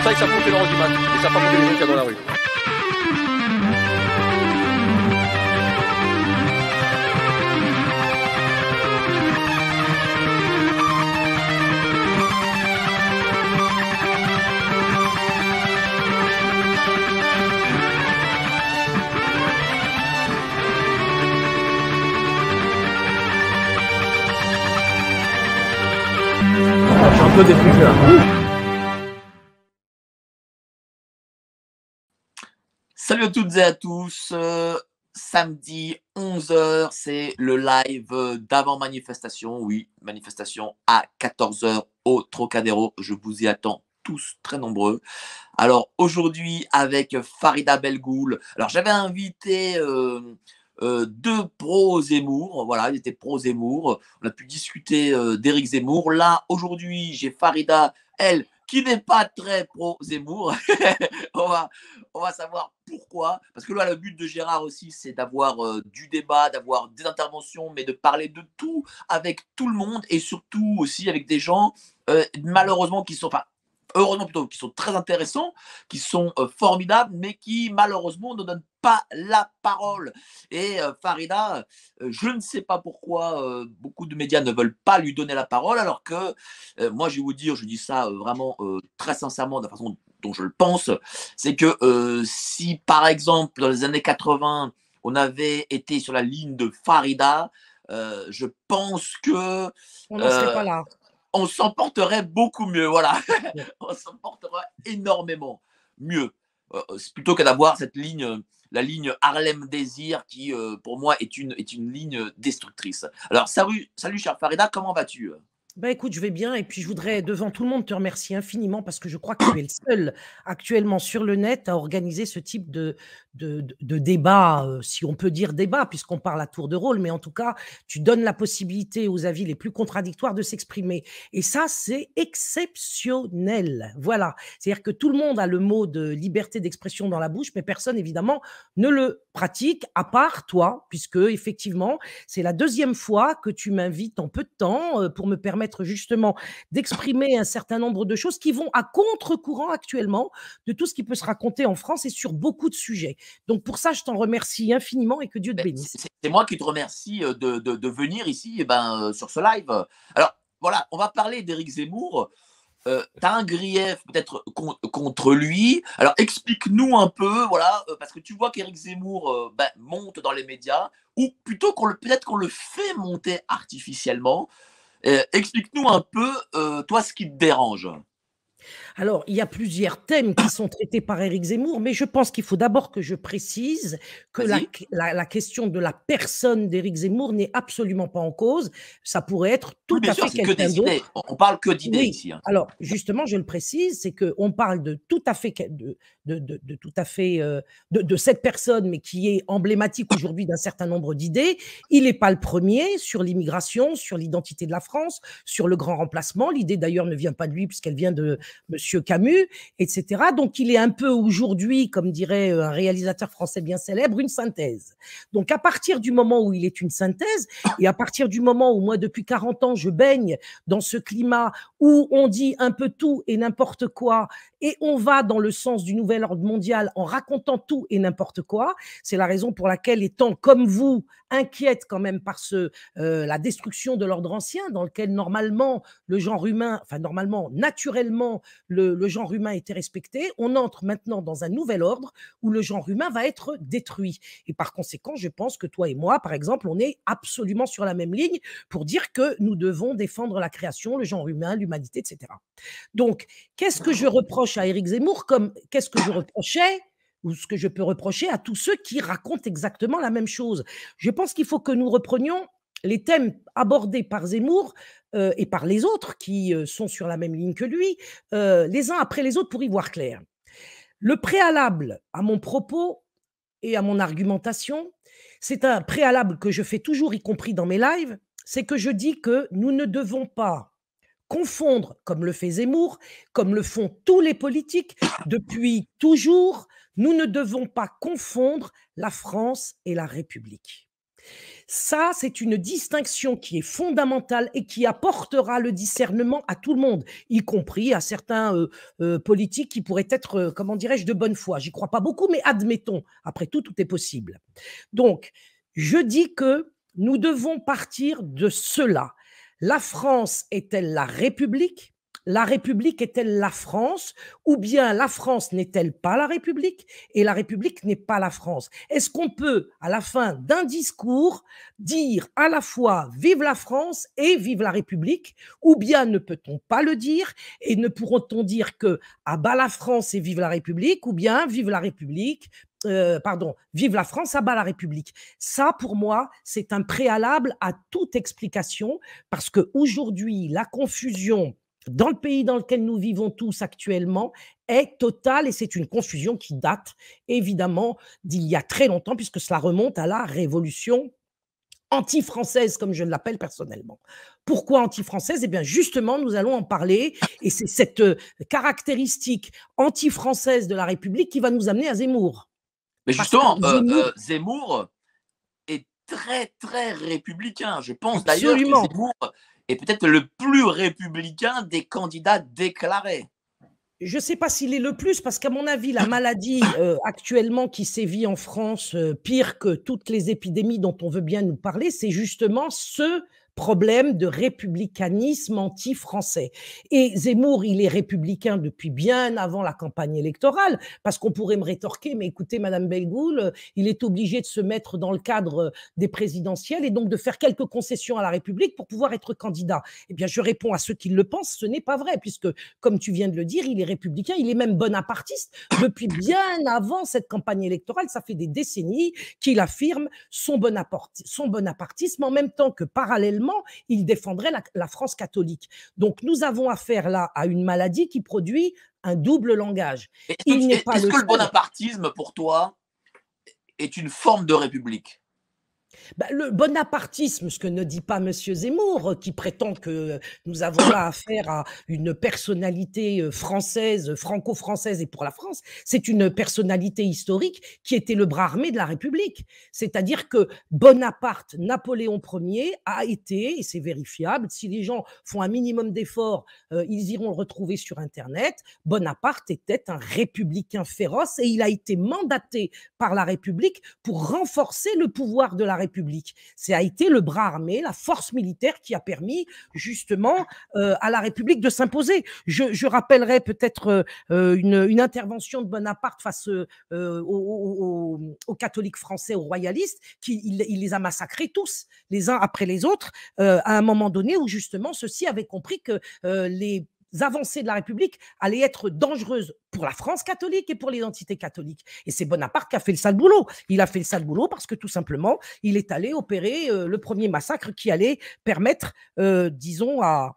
ça, ils savent compter leur audimat. Ils savent pas compter les gens qu'il y a dans la rue. Je suis un peu défoncé là. Salut à toutes et à tous. Samedi 11h, c'est le live d'avant-manifestation. Oui, manifestation à 14h au Trocadéro. Je vous y attends tous très nombreux. Alors aujourd'hui avec Farida Belgoul. Alors j'avais invité deux pro-Zemmour. Voilà, ils étaient pro-Zemmour. On a pu discuter d'Éric Zemmour. Là, aujourd'hui, j'ai Farida, elle, qui n'est pas très pro-Zemmour. on va savoir pourquoi. Parce que là, le but de Gérard aussi, c'est d'avoir du débat, d'avoir des interventions, mais de parler de tout avec tout le monde et surtout aussi avec des gens, malheureusement, qui sont, enfin, heureusement plutôt, qui sont très intéressants, qui sont formidables, mais qui malheureusement ne donnent pas la parole. Et Farida, je ne sais pas pourquoi beaucoup de médias ne veulent pas lui donner la parole, alors que moi, je vais vous dire, je dis ça vraiment très sincèrement, de la façon dont je le pense, c'est que si par exemple dans les années 80, on avait été sur la ligne de Farida, je pense que on n'en serait pas là. On s'en porterait beaucoup mieux, voilà. On s'en porterait énormément mieux. Plutôt que d'avoir cette ligne, la ligne Harlem Désir qui, pour moi, est une ligne destructrice. Alors, salut cher Farida, comment vas-tu? Ben écoute, je vais bien et puis je voudrais devant tout le monde te remercier infiniment parce que je crois que tu es le seul actuellement sur le net à organiser ce type de débat, si on peut dire débat, puisqu'on parle à tour de rôle, mais en tout cas, tu donnes la possibilité aux avis les plus contradictoires de s'exprimer. Et ça, c'est exceptionnel. Voilà. C'est-à-dire que tout le monde a le mot de liberté d'expression dans la bouche, mais personne, évidemment, ne le pratique, à part toi, puisque effectivement, c'est la deuxième fois que tu m'invites en peu de temps pour me permettre justement d'exprimer un certain nombre de choses qui vont à contre-courant actuellement de tout ce qui peut se raconter en France et sur beaucoup de sujets. Donc pour ça, je t'en remercie infiniment et que Dieu te bénisse. C'est moi qui te remercie de venir ici sur ce live. Alors voilà, on va parler d'Éric Zemmour. Tu as un grief peut-être contre lui. Alors explique-nous un peu, voilà, parce que tu vois qu'Éric Zemmour monte dans les médias, ou plutôt peut-être qu'on le fait monter artificiellement. Explique-nous un peu, toi, ce qui te dérange. Alors, il y a plusieurs thèmes qui sont traités par Éric Zemmour, mais je pense qu'il faut d'abord que je précise que la question de la personne d'Éric Zemmour n'est absolument pas en cause. Ça pourrait être tout à fait quelqu'un d'autre. On parle que d'idées ici. Hein. Alors, justement, je le précise, c'est qu'on parle de tout à fait de cette personne, mais qui est emblématique aujourd'hui d'un certain nombre d'idées. Il n'est pas le premier sur l'immigration, sur l'identité de la France, sur le grand remplacement. L'idée, d'ailleurs, ne vient pas de lui, puisqu'elle vient de Monsieur Camus, etc. Donc, il est un peu aujourd'hui, comme dirait un réalisateur français bien célèbre, une synthèse. Donc, à partir du moment où il est une synthèse, et à partir du moment où moi, depuis 40 ans, je baigne dans ce climat où on dit un peu tout et n'importe quoi, et on va dans le sens du nouvel ordre mondial en racontant tout et n'importe quoi, c'est la raison pour laquelle, étant comme vous, inquiète quand même par la destruction de l'ordre ancien, dans lequel normalement le genre humain, enfin normalement, naturellement, le genre humain était respecté, on entre maintenant dans un nouvel ordre où le genre humain va être détruit. Et par conséquent, je pense que toi et moi, par exemple, on est absolument sur la même ligne pour dire que nous devons défendre la création, le genre humain, l'humanité, etc. Donc, qu'est-ce que je reproche à Éric Zemmour comme qu'est-ce que je reprochais ou ce que je peux reprocher à tous ceux qui racontent exactement la même chose? Je pense qu'il faut que nous reprenions les thèmes abordés par Zemmour et par les autres qui sont sur la même ligne que lui, les uns après les autres pour y voir clair. Le préalable à mon propos et à mon argumentation, c'est un préalable que je fais toujours, y compris dans mes lives, c'est que je dis que nous ne devons pas confondre, comme le fait Zemmour, comme le font tous les politiques depuis toujours, nous ne devons pas confondre la France et la République. Ça, c'est une distinction qui est fondamentale et qui apportera le discernement à tout le monde, y compris à certains politiques qui pourraient être, comment dirais-je, de bonne foi. J'y crois pas beaucoup, mais admettons. Après tout, tout est possible. Donc, je dis que nous devons partir de cela. La France est-elle la République? La République est-elle la France? Ou bien la France n'est-elle pas la République et la République n'est pas la France? Est-ce qu'on peut, à la fin d'un discours, dire à la fois vive la France et vive la République? Ou bien ne peut-on pas le dire et ne pourront-on dire que à bas la France et vive la République, ou bien vive la République, vive la France, à bas la République. Ça, pour moi, c'est un préalable à toute explication parce qu'aujourd'hui, la confusion dans le pays dans lequel nous vivons tous actuellement est totale et c'est une confusion qui date évidemment d'il y a très longtemps puisque cela remonte à la révolution anti-française, comme je l'appelle personnellement. Pourquoi anti-française? Eh bien, justement, nous allons en parler et c'est cette caractéristique anti-française de la République qui va nous amener à Zemmour. Mais Parce justement, que Zemmour, Zemmour est très, très républicain. Je pense d'ailleurs que absolument. Zemmour est peut-être le plus républicain des candidats déclarés. Je ne sais pas s'il est le plus, parce qu'à mon avis, la maladie actuellement qui sévit en France, pire que toutes les épidémies dont on veut bien nous parler, c'est justement ce problème de républicanisme anti-français. Et Zemmour, il est républicain depuis bien avant la campagne électorale, parce qu'on pourrait me rétorquer, mais écoutez, Madame Belgoul, il est obligé de se mettre dans le cadre des présidentielles et donc de faire quelques concessions à la République pour pouvoir être candidat. Eh bien, je réponds à ceux qui le pensent, ce n'est pas vrai, puisque, comme tu viens de le dire, il est républicain, il est même bonapartiste depuis bien avant cette campagne électorale. Ça fait des décennies qu'il affirme son bonapartisme en même temps que parallèlement, il défendrait la France catholique. Donc, nous avons affaire là à une maladie qui produit un double langage. Est-ce que le bonapartisme, pour toi, est une forme de république? Le bonapartisme, ce que ne dit pas M. Zemmour, qui prétend que nous avons là affaire à une personnalité française, franco-française et pour la France, c'est une personnalité historique qui était le bras armé de la République. C'est-à-dire que Bonaparte, Napoléon Ier, a été, et c'est vérifiable, si les gens font un minimum d'efforts, ils iront le retrouver sur Internet, Bonaparte était un républicain féroce et il a été mandaté par la République pour renforcer le pouvoir de la République. Ça a été le bras armé, la force militaire qui a permis justement à la République de s'imposer. Je rappellerai peut-être une intervention de Bonaparte face aux catholiques français, aux royalistes, il les a massacrés tous, les uns après les autres, à un moment donné où justement ceux-ci avaient compris que les avancées de la République allaient être dangereuses pour la France catholique et pour l'identité catholique. Et c'est Bonaparte qui a fait le sale boulot. Il a fait le sale boulot parce que tout simplement, il est allé opérer le premier massacre qui allait permettre, disons, à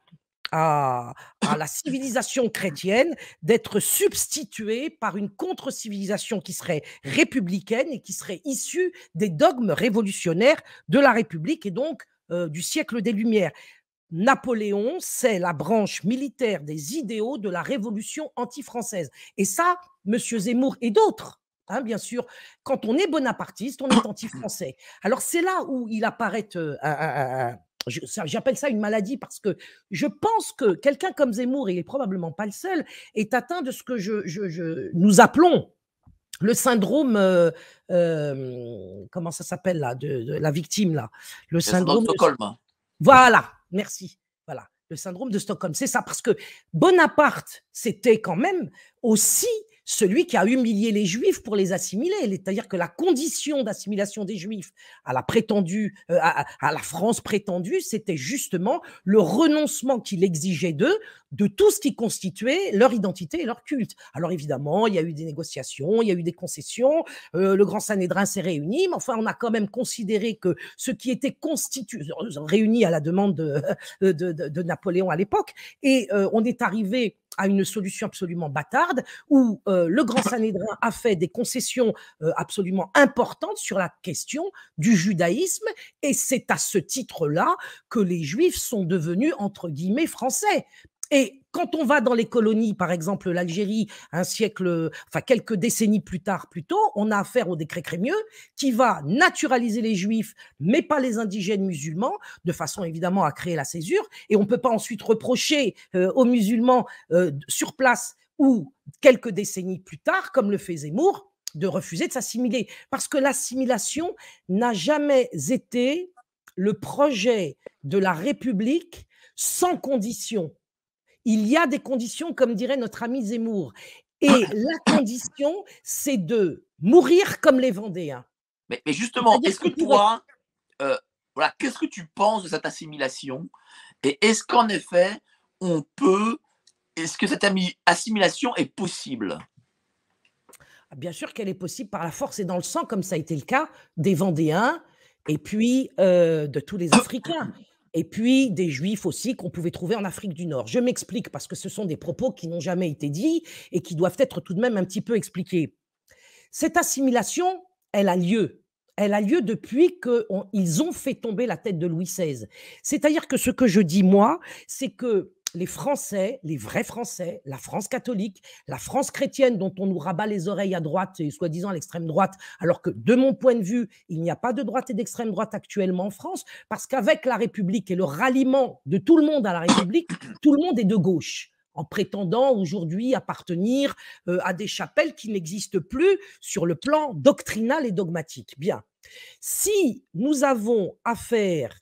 la civilisation chrétienne d'être substituée par une contre-civilisation qui serait républicaine et qui serait issue des dogmes révolutionnaires de la République et donc du siècle des Lumières. Napoléon, c'est la branche militaire des idéaux de la révolution anti-française. Et ça, M. Zemmour et d'autres, hein, bien sûr, quand on est bonapartiste, on est anti-français. Alors c'est là où il apparaît, j'appelle ça une maladie parce que je pense que quelqu'un comme Zemmour, et il n'est probablement pas le seul, est atteint de ce que nous appelons le syndrome, comment ça s'appelle là, de la victime là, le syndrome de Stockholm. Voilà, merci. Voilà, le syndrome de Stockholm, c'est ça, parce que Bonaparte, c'était quand même aussi celui qui a humilié les Juifs pour les assimiler. C'est-à-dire que la condition d'assimilation des Juifs à la prétendue, à la France prétendue, c'était justement le renoncement qu'il exigeait d'eux de tout ce qui constituait leur identité et leur culte. Alors évidemment, il y a eu des négociations, il y a eu des concessions, le Grand Sanhédrin s'est réuni, mais enfin, on a quand même considéré que ce qui était réuni à la demande de Napoléon à l'époque, et on est arrivé à une solution absolument bâtarde où le Grand Sanhédrin a fait des concessions absolument importantes sur la question du judaïsme et c'est à ce titre-là que les Juifs sont devenus entre guillemets français. Et quand on va dans les colonies, par exemple l'Algérie, un siècle, enfin quelques décennies plus tard, plus tôt, on a affaire au décret Crémieux qui va naturaliser les juifs, mais pas les indigènes musulmans, de façon évidemment à créer la césure. Et on ne peut pas ensuite reprocher aux musulmans sur place ou quelques décennies plus tard, comme le fait Zemmour, de refuser de s'assimiler. Parce que l'assimilation n'a jamais été le projet de la République sans condition. Il y a des conditions, comme dirait notre ami Zemmour. Et la condition, c'est de mourir comme les Vendéens. Mais justement, C'est-à-dire est-ce que que pour toi, voilà, qu'est-ce que tu penses de cette assimilation? Et est-ce qu'en effet, on peut, est-ce que cette assimilation est possible? bien sûr qu'elle est possible par la force et dans le sang, comme ça a été le cas des Vendéens et puis de tous les Africains. Et puis des Juifs aussi qu'on pouvait trouver en Afrique du Nord. Je m'explique parce que ce sont des propos qui n'ont jamais été dits et qui doivent être tout de même un petit peu expliqués. Cette assimilation, elle a lieu. Elle a lieu depuis qu'ils ont fait tomber la tête de Louis XVI. C'est-à-dire que ce que je dis, moi, c'est que les Français, les vrais Français, la France catholique, la France chrétienne dont on nous rabat les oreilles à droite et soi-disant à l'extrême droite, alors que de mon point de vue, il n'y a pas de droite et d'extrême droite actuellement en France, parce qu'avec la République et le ralliement de tout le monde à la République, tout le monde est de gauche en prétendant aujourd'hui appartenir à des chapelles qui n'existent plus sur le plan doctrinal et dogmatique. Bien. Si nous avons affaire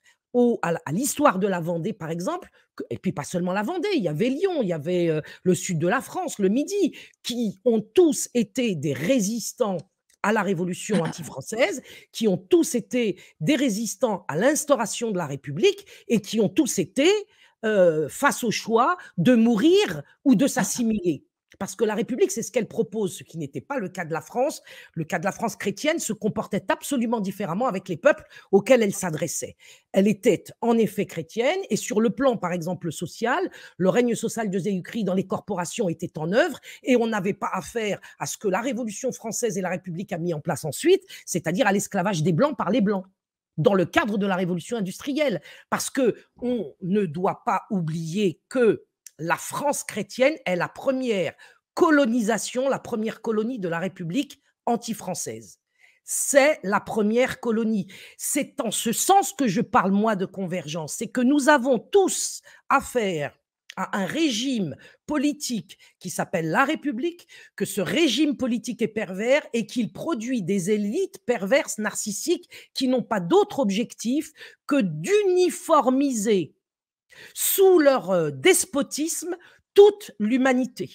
à l'histoire de la Vendée, par exemple, et puis pas seulement la Vendée, il y avait Lyon, il y avait le sud de la France, le Midi, qui ont tous été des résistants à la Révolution anti-française, qui ont tous été des résistants à l'instauration de la République et qui ont tous été face au choix de mourir ou de s'assimiler. Parce que la République, c'est ce qu'elle propose, ce qui n'était pas le cas de la France. Le cas de la France chrétienne se comportait absolument différemment avec les peuples auxquels elle s'adressait. Elle était en effet chrétienne et sur le plan, par exemple, social, le règne social de Jésus-Christ dans les corporations était en œuvre et on n'avait pas affaire à ce que la Révolution française et la République a mis en place ensuite, c'est-à-dire à l'esclavage des Blancs par les Blancs dans le cadre de la révolution industrielle. Parce qu'on ne doit pas oublier que la France chrétienne est la première colonisation, la première colonie de la République anti-française. C'est la première colonie. C'est en ce sens que je parle, moi, de convergence. C'est que nous avons tous affaire à un régime politique qui s'appelle la République, que ce régime politique est pervers et qu'il produit des élites perverses, narcissiques, qui n'ont pas d'autre objectif que d'uniformiser sous leur despotisme toute l'humanité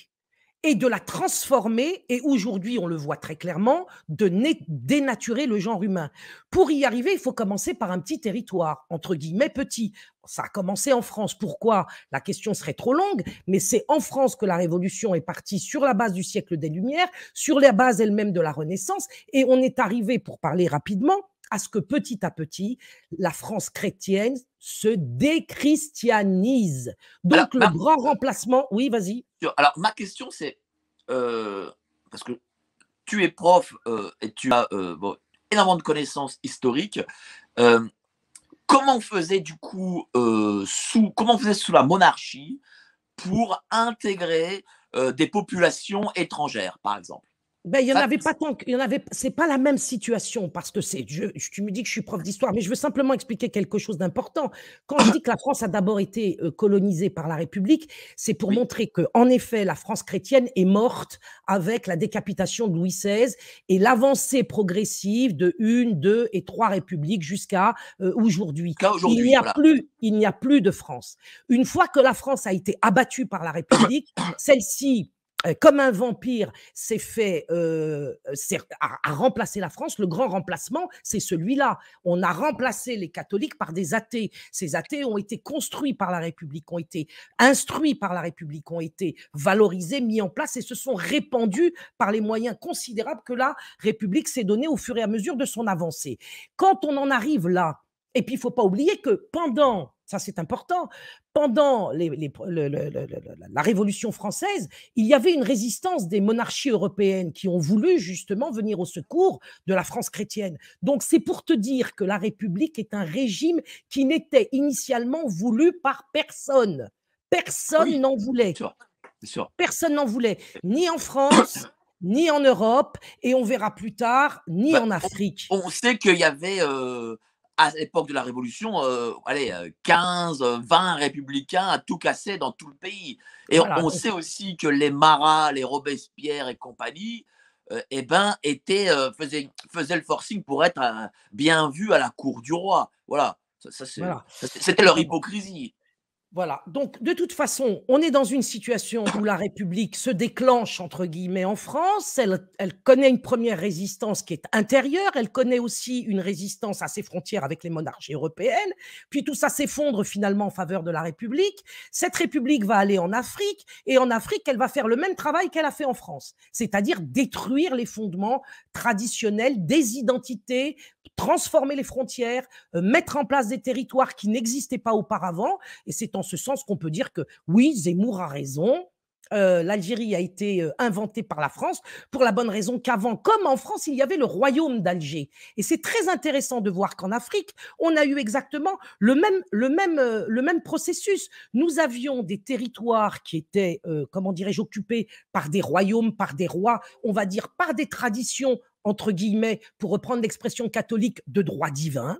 et de la transformer, et aujourd'hui, on le voit très clairement, de dénaturer le genre humain. Pour y arriver, il faut commencer par un petit territoire, entre guillemets petit. Ça a commencé en France. Pourquoi? La question serait trop longue, mais c'est en France que la Révolution est partie sur la base du siècle des Lumières, sur la base elle-même de la Renaissance, et on est arrivé, pour parler rapidement, à ce que petit à petit, la France chrétienne se déchristianise. Donc, Alors, le grand remplacement… Oui, vas-y. alors ma question, c'est, parce que tu es prof et tu as bon, énormément de connaissances historiques, comment on faisait du coup, comment on faisait sous la monarchie pour intégrer des populations étrangères, par exemple? Ben, il y en avait pas tant que, c'est pas la même situation parce que tu me dis que je suis prof d'histoire, mais je veux simplement expliquer quelque chose d'important. Quand je dis que la France a d'abord été colonisée par la République, c'est pour Oui. montrer que, en effet, la France chrétienne est morte avec la décapitation de Louis XVI et l'avancée progressive de 1, 2 et 3 républiques jusqu'à aujourd'hui. Il n'y a plus de France. Une fois que la France a été abattue par la République, celle-ci, comme un vampire, a remplacé la France. Le grand remplacement, c'est celui-là. On a remplacé les catholiques par des athées. Ces athées ont été construits par la République, ont été instruits par la République, ont été valorisés, mis en place et se sont répandus par les moyens considérables que la République s'est donnés au fur et à mesure de son avancée. Quand on en arrive là, et puis il ne faut pas oublier que pendant, ça c'est important, pendant la Révolution française, il y avait une résistance des monarchies européennes qui ont voulu justement venir au secours de la France chrétienne. Donc c'est pour te dire que la République est un régime qui n'était initialement voulu par personne. Personne Oui, n'en voulait. sûr, c'est sûr. Personne n'en voulait, ni en France, ni en Europe, et on verra plus tard, ni Bah, en Afrique. on sait qu'il y avait, à l'époque de la Révolution, allez, 15, 20 républicains à tout casser dans tout le pays. Et Voilà, on donc sait aussi que les Marat, les Robespierre et compagnie, eh ben, faisaient le forcing pour être, bien vus à la cour du roi. Voilà, voilà. c'était leur Donc hypocrisie. Voilà, donc de toute façon, on est dans une situation où la République se «déclenche» entre guillemets en France. Elle connaît une première résistance qui est intérieure, elle connaît aussi une résistance à ses frontières avec les monarchies européennes, puis tout ça s'effondre finalement en faveur de la République. Cette République va aller en Afrique et en Afrique, elle va faire le même travail qu'elle a fait en France, c'est-à-dire détruire les fondements traditionnels des identités, transformer les frontières, mettre en place des territoires qui n'existaient pas auparavant, et c'est en ce sens qu'on peut dire que oui, Zemmour a raison. L'Algérie a été inventée par la France pour la bonne raison qu'avant, comme en France, il y avait le royaume d'Alger. Et c'est très intéressant de voir qu'en Afrique, on a eu exactement le même processus. Nous avions des territoires qui étaient, comment dirais-je, occupés par des royaumes, par des rois, on va dire par des traditions, entre guillemets, pour reprendre l'expression catholique, de droit divin.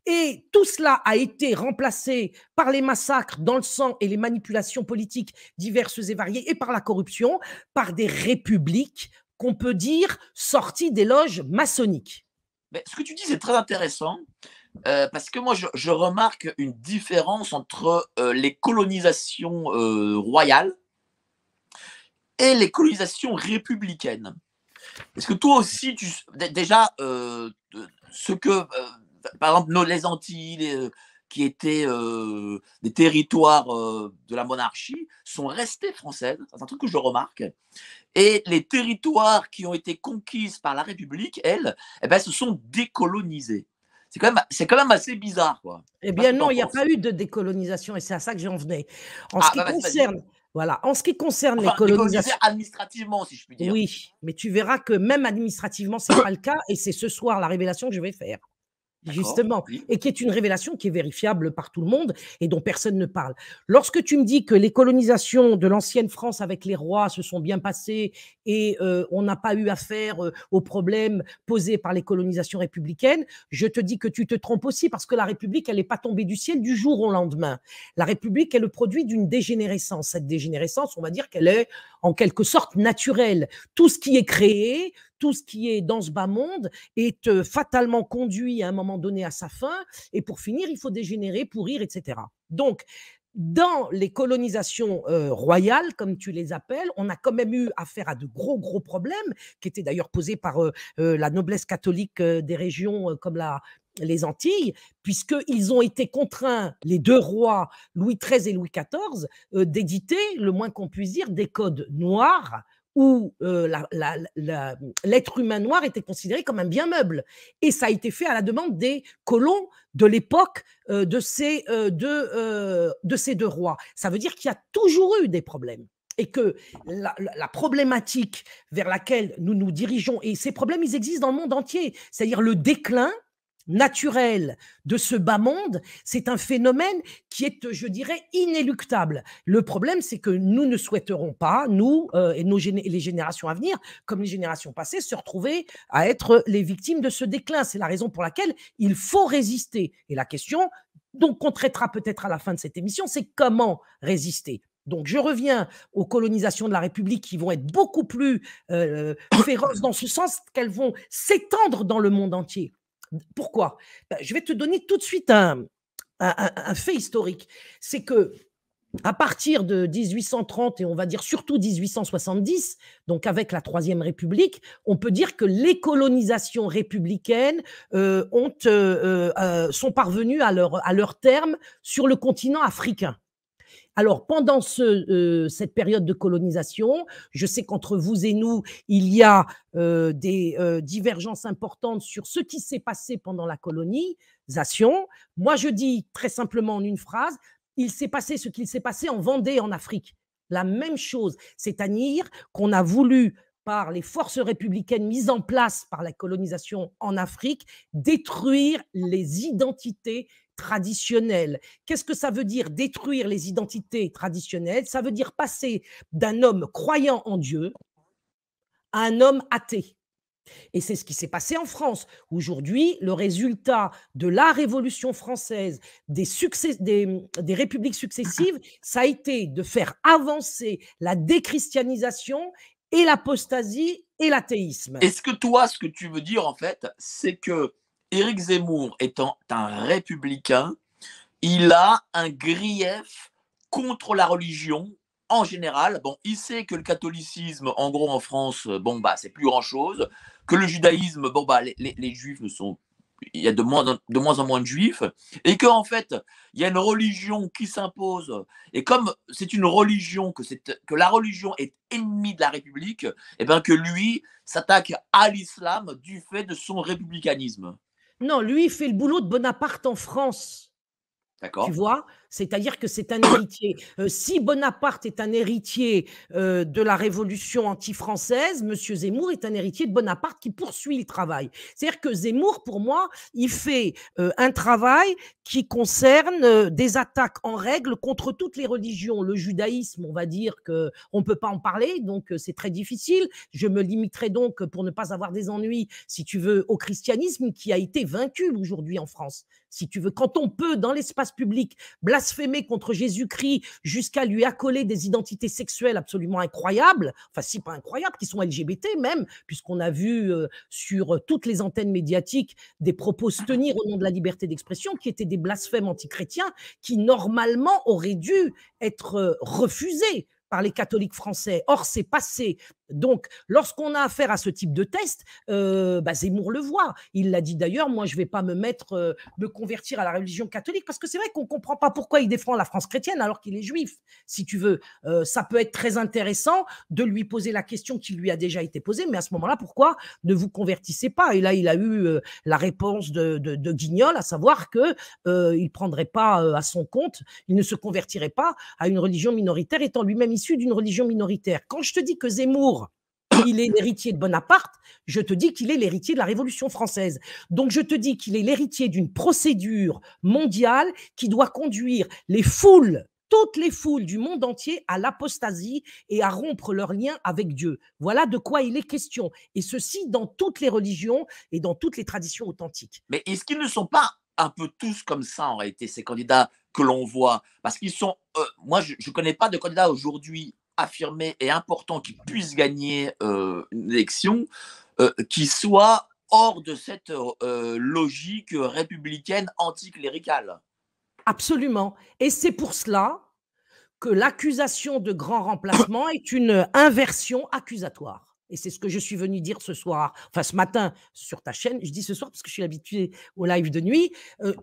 Et tout cela a été remplacé par les massacres dans le sang et les manipulations politiques diverses et variées et par la corruption, par des républiques qu'on peut dire sorties des loges maçonniques. Mais ce que tu dis, c'est très intéressant, parce que moi, je remarque une différence entre, les colonisations, royales et les colonisations républicaines. Est-ce que toi aussi, déjà, ce que, par exemple, les Antilles, qui étaient des territoires de la monarchie, sont restés françaises. C'est un truc que je remarque. Et les territoires qui ont été conquis par la République, elles, eh ben, se sont décolonisés. C'est quand même assez bizarre, quoi. Eh Je sais pas ce bien que tu non, en il n'y a penses. pas eu de décolonisation et c'est à ça que j'en venais. En ce Ah, qui bah vas-y. concerne, voilà, en ce qui concerne les Enfin, décolonisés colonisations, administrativement, si je puis dire. oui, mais tu verras que même administrativement, c'est pas le cas et c'est ce soir la révélation que je vais faire. D'accord, Justement, oui. et qui est une révélation qui est vérifiable par tout le monde et dont personne ne parle. Lorsque tu me dis que les colonisations de l'ancienne France avec les rois se sont bien passées et on n'a pas eu affaire aux problèmes posés par les colonisations républicaines, je te dis que tu te trompes aussi parce que la République, elle n'est pas tombée du ciel du jour au lendemain. La République est le produit d'une dégénérescence. Cette dégénérescence, on va dire qu'elle est en quelque sorte naturelle. Tout ce qui est créé, tout ce qui est dans ce bas monde est fatalement conduit à un moment donné à sa fin, et pour finir, il faut dégénérer, pourrir, etc. Donc, dans les colonisations royales, comme tu les appelles, on a quand même eu affaire à de gros, gros problèmes, qui étaient d'ailleurs posés par la noblesse catholique des régions comme les Antilles, puisqu'ils ont été contraints, les deux rois, Louis XIII et Louis XIV, d'éditer, le moins qu'on puisse dire, des codes noirs où l'être humain noir était considéré comme un bien meuble. Et ça a été fait à la demande des colons de l'époque de ces deux rois. Ça veut dire qu'il y a toujours eu des problèmes. Et que la problématique vers laquelle nous nous dirigeons, et ces problèmes, ils existent dans le monde entier, c'est-à-dire le déclin naturel de ce bas monde, c'est un phénomène qui est, je dirais, inéluctable. Le problème, c'est que nous ne souhaiterons pas, nous et les générations à venir, comme les générations passées, se retrouver à être les victimes de ce déclin. C'est la raison pour laquelle il faut résister. Et la question, donc, qu'on traitera peut-être à la fin de cette émission, c'est comment résister. Donc, je reviens aux colonisations de la République qui vont être beaucoup plus féroces dans ce sens qu'elles vont s'étendre dans le monde entier. Pourquoi? Ben, je vais te donner tout de suite un fait historique. C'est que à partir de 1830 et on va dire surtout 1870, donc avec la Troisième République, on peut dire que les colonisations républicaines sont parvenues à leur terme sur le continent africain. Alors, pendant cette période de colonisation, je sais qu'entre vous et nous, il y a des divergences importantes sur ce qui s'est passé pendant la colonisation. Moi, je dis très simplement en une phrase, il s'est passé ce qu'il s'est passé en Vendée, en Afrique. La même chose, c'est-à-dire qu'on a voulu par les forces républicaines mises en place par la colonisation en Afrique, détruire les identités traditionnelles. Qu'est-ce que ça veut dire détruire les identités traditionnelles? Ça veut dire passer d'un homme croyant en Dieu à un homme athée. Et c'est ce qui s'est passé en France. Aujourd'hui, le résultat de la Révolution française, des républiques successives, ça a été de faire avancer la déchristianisation et l'apostasie et l'athéisme. Est-ce que toi, ce que tu veux dire, en fait, c'est que Éric Zemmour étant un républicain, il a un grief contre la religion en général. Bon, il sait que le catholicisme, en gros, en France, bon, bah, c'est plus grand-chose. Que le judaïsme, bon, bah, les juifs ne sont. Il y a de moins en moins de juifs. Et qu'en fait, il y a une religion qui s'impose. Et comme c'est une religion, que la religion est ennemie de la République, et bien que lui s'attaque à l'islam du fait de son républicanisme. Non, lui, il fait le boulot de Bonaparte en France. Tu D'accord? vois? C'est-à-dire que c'est un héritier. Si Bonaparte est un héritier de la révolution anti-française, Monsieur Zemmour est un héritier de Bonaparte qui poursuit le travail. C'est-à-dire que Zemmour, pour moi, il fait un travail qui concerne des attaques en règle contre toutes les religions. Le judaïsme, on va dire qu'on ne peut pas en parler, donc c'est très difficile. Je me limiterai donc, pour ne pas avoir des ennuis, si tu veux, au christianisme qui a été vaincu aujourd'hui en France. Si tu veux, quand on peut, dans l'espace public, blasphémer contre Jésus-Christ jusqu'à lui accoler des identités sexuelles absolument incroyables, enfin si pas incroyables, qui sont LGBT même, puisqu'on a vu sur toutes les antennes médiatiques des propos se tenir au nom de la liberté d'expression qui étaient des blasphèmes antichrétiens qui normalement auraient dû être refusés par les catholiques français. Or, c'est passé. Donc, lorsqu'on a affaire à ce type de test, Zemmour le voit. Il l'a dit d'ailleurs, moi, je ne vais pas me convertir à la religion catholique, parce que c'est vrai qu'on ne comprend pas pourquoi il défend la France chrétienne alors qu'il est juif, si tu veux. Ça peut être très intéressant de lui poser la question qui lui a déjà été posée, mais à ce moment-là, pourquoi ne vous convertissez pas? Et là, il a eu la réponse de Guignol, à savoir qu'il ne prendrait pas à son compte, il ne se convertirait pas à une religion minoritaire, étant lui-même issu d'une religion minoritaire. Quand je te dis que Zemmour, il est l'héritier de Bonaparte, je te dis qu'il est l'héritier de la Révolution française. Donc, je te dis qu'il est l'héritier d'une procédure mondiale qui doit conduire les foules, toutes les foules du monde entier à l'apostasie et à rompre leur lien avec Dieu. Voilà de quoi il est question. Et ceci dans toutes les religions et dans toutes les traditions authentiques. Mais est-ce qu'ils ne sont pas un peu tous comme ça, en réalité, ces candidats que l'on voit? Parce qu'ils sont. Moi, je ne connais pas de candidats aujourd'hui affirmé et important qui puisse gagner une élection qui soit hors de cette logique républicaine anticléricale. Absolument. Et c'est pour cela que l'accusation de grand remplacement est une inversion accusatoire. Et c'est ce que je suis venu dire ce soir, enfin ce matin sur ta chaîne. Je dis ce soir parce que je suis habitué au live de nuit.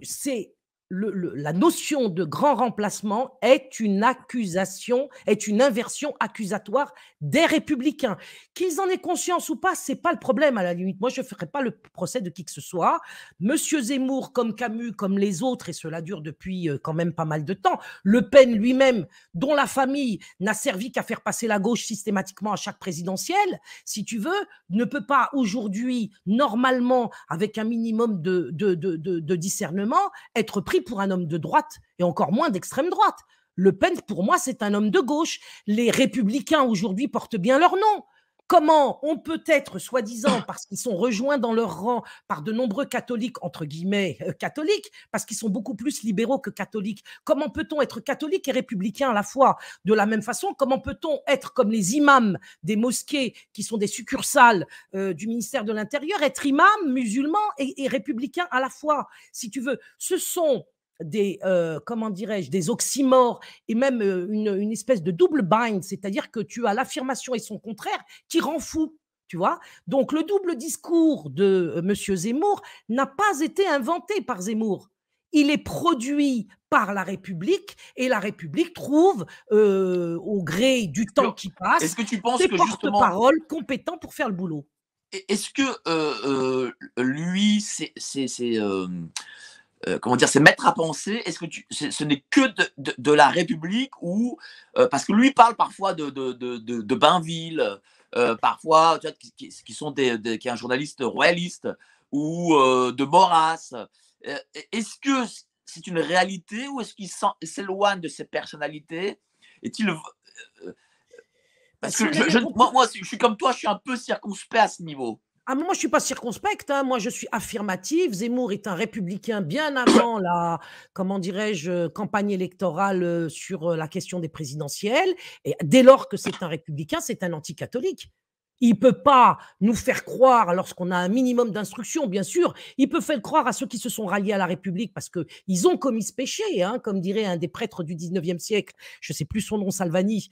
C'est la notion de grand remplacement est une accusation, est une inversion accusatoire des républicains. Qu'ils en aient conscience ou pas, c'est pas le problème à la limite. Moi, je ne ferai pas le procès de qui que ce soit. Monsieur Zemmour, comme Camus, comme les autres, et cela dure depuis quand même pas mal de temps, Le Pen lui-même, dont la famille n'a servi qu'à faire passer la gauche systématiquement à chaque présidentielle, si tu veux, ne peut pas aujourd'hui, normalement, avec un minimum de discernement, être pris pour un homme de droite et encore moins d'extrême droite. Le Pen, pour moi, c'est un homme de gauche. Les républicains aujourd'hui portent bien leur nom. Comment on peut être, soi-disant, parce qu'ils sont rejoints dans leur rang par de nombreux catholiques, entre guillemets catholiques, parce qu'ils sont beaucoup plus libéraux que catholiques, comment peut-on être catholique et républicain à la fois? De la même façon, comment peut-on être comme les imams des mosquées, qui sont des succursales du ministère de l'Intérieur, être imam, musulman et républicain à la fois? Si tu veux, ce sont des, comment dirais-je, des oxymores et même une espèce de double bind, c'est-à-dire que tu as l'affirmation et son contraire qui rend fou, tu vois. Donc le double discours de Monsieur Zemmour n'a pas été inventé par Zemmour. Il est produit par la République et la République trouve, au gré du temps qui passe, est-ce que tu penses des que justement porte-paroles compétents pour faire le boulot? Est-ce que lui, comment dire, c'est mettre à penser, est-ce que ce n'est que de la République ou parce que lui parle parfois de Bainville, parfois, tu vois, qui sont qui est un journaliste royaliste ou de Maurras. Est-ce que c'est une réalité ou est-ce qu'il s'éloigne de ses personnalités? Est-il parce que moi, je suis comme toi, je suis un peu circonspect à ce niveau. Ah, moi, je ne suis pas circonspecte, hein. Moi, je suis affirmative. Zemmour est un républicain bien avant la, comment dirais-je, campagne électorale sur la question des présidentielles. Et dès lors que c'est un républicain, c'est un anticatholique. Il ne peut pas nous faire croire, lorsqu'on a un minimum d'instruction, bien sûr, il peut faire croire à ceux qui se sont ralliés à la République parce qu'ils ont commis ce péché, hein, comme dirait un des prêtres du 19e siècle, je ne sais plus son nom, Salvani,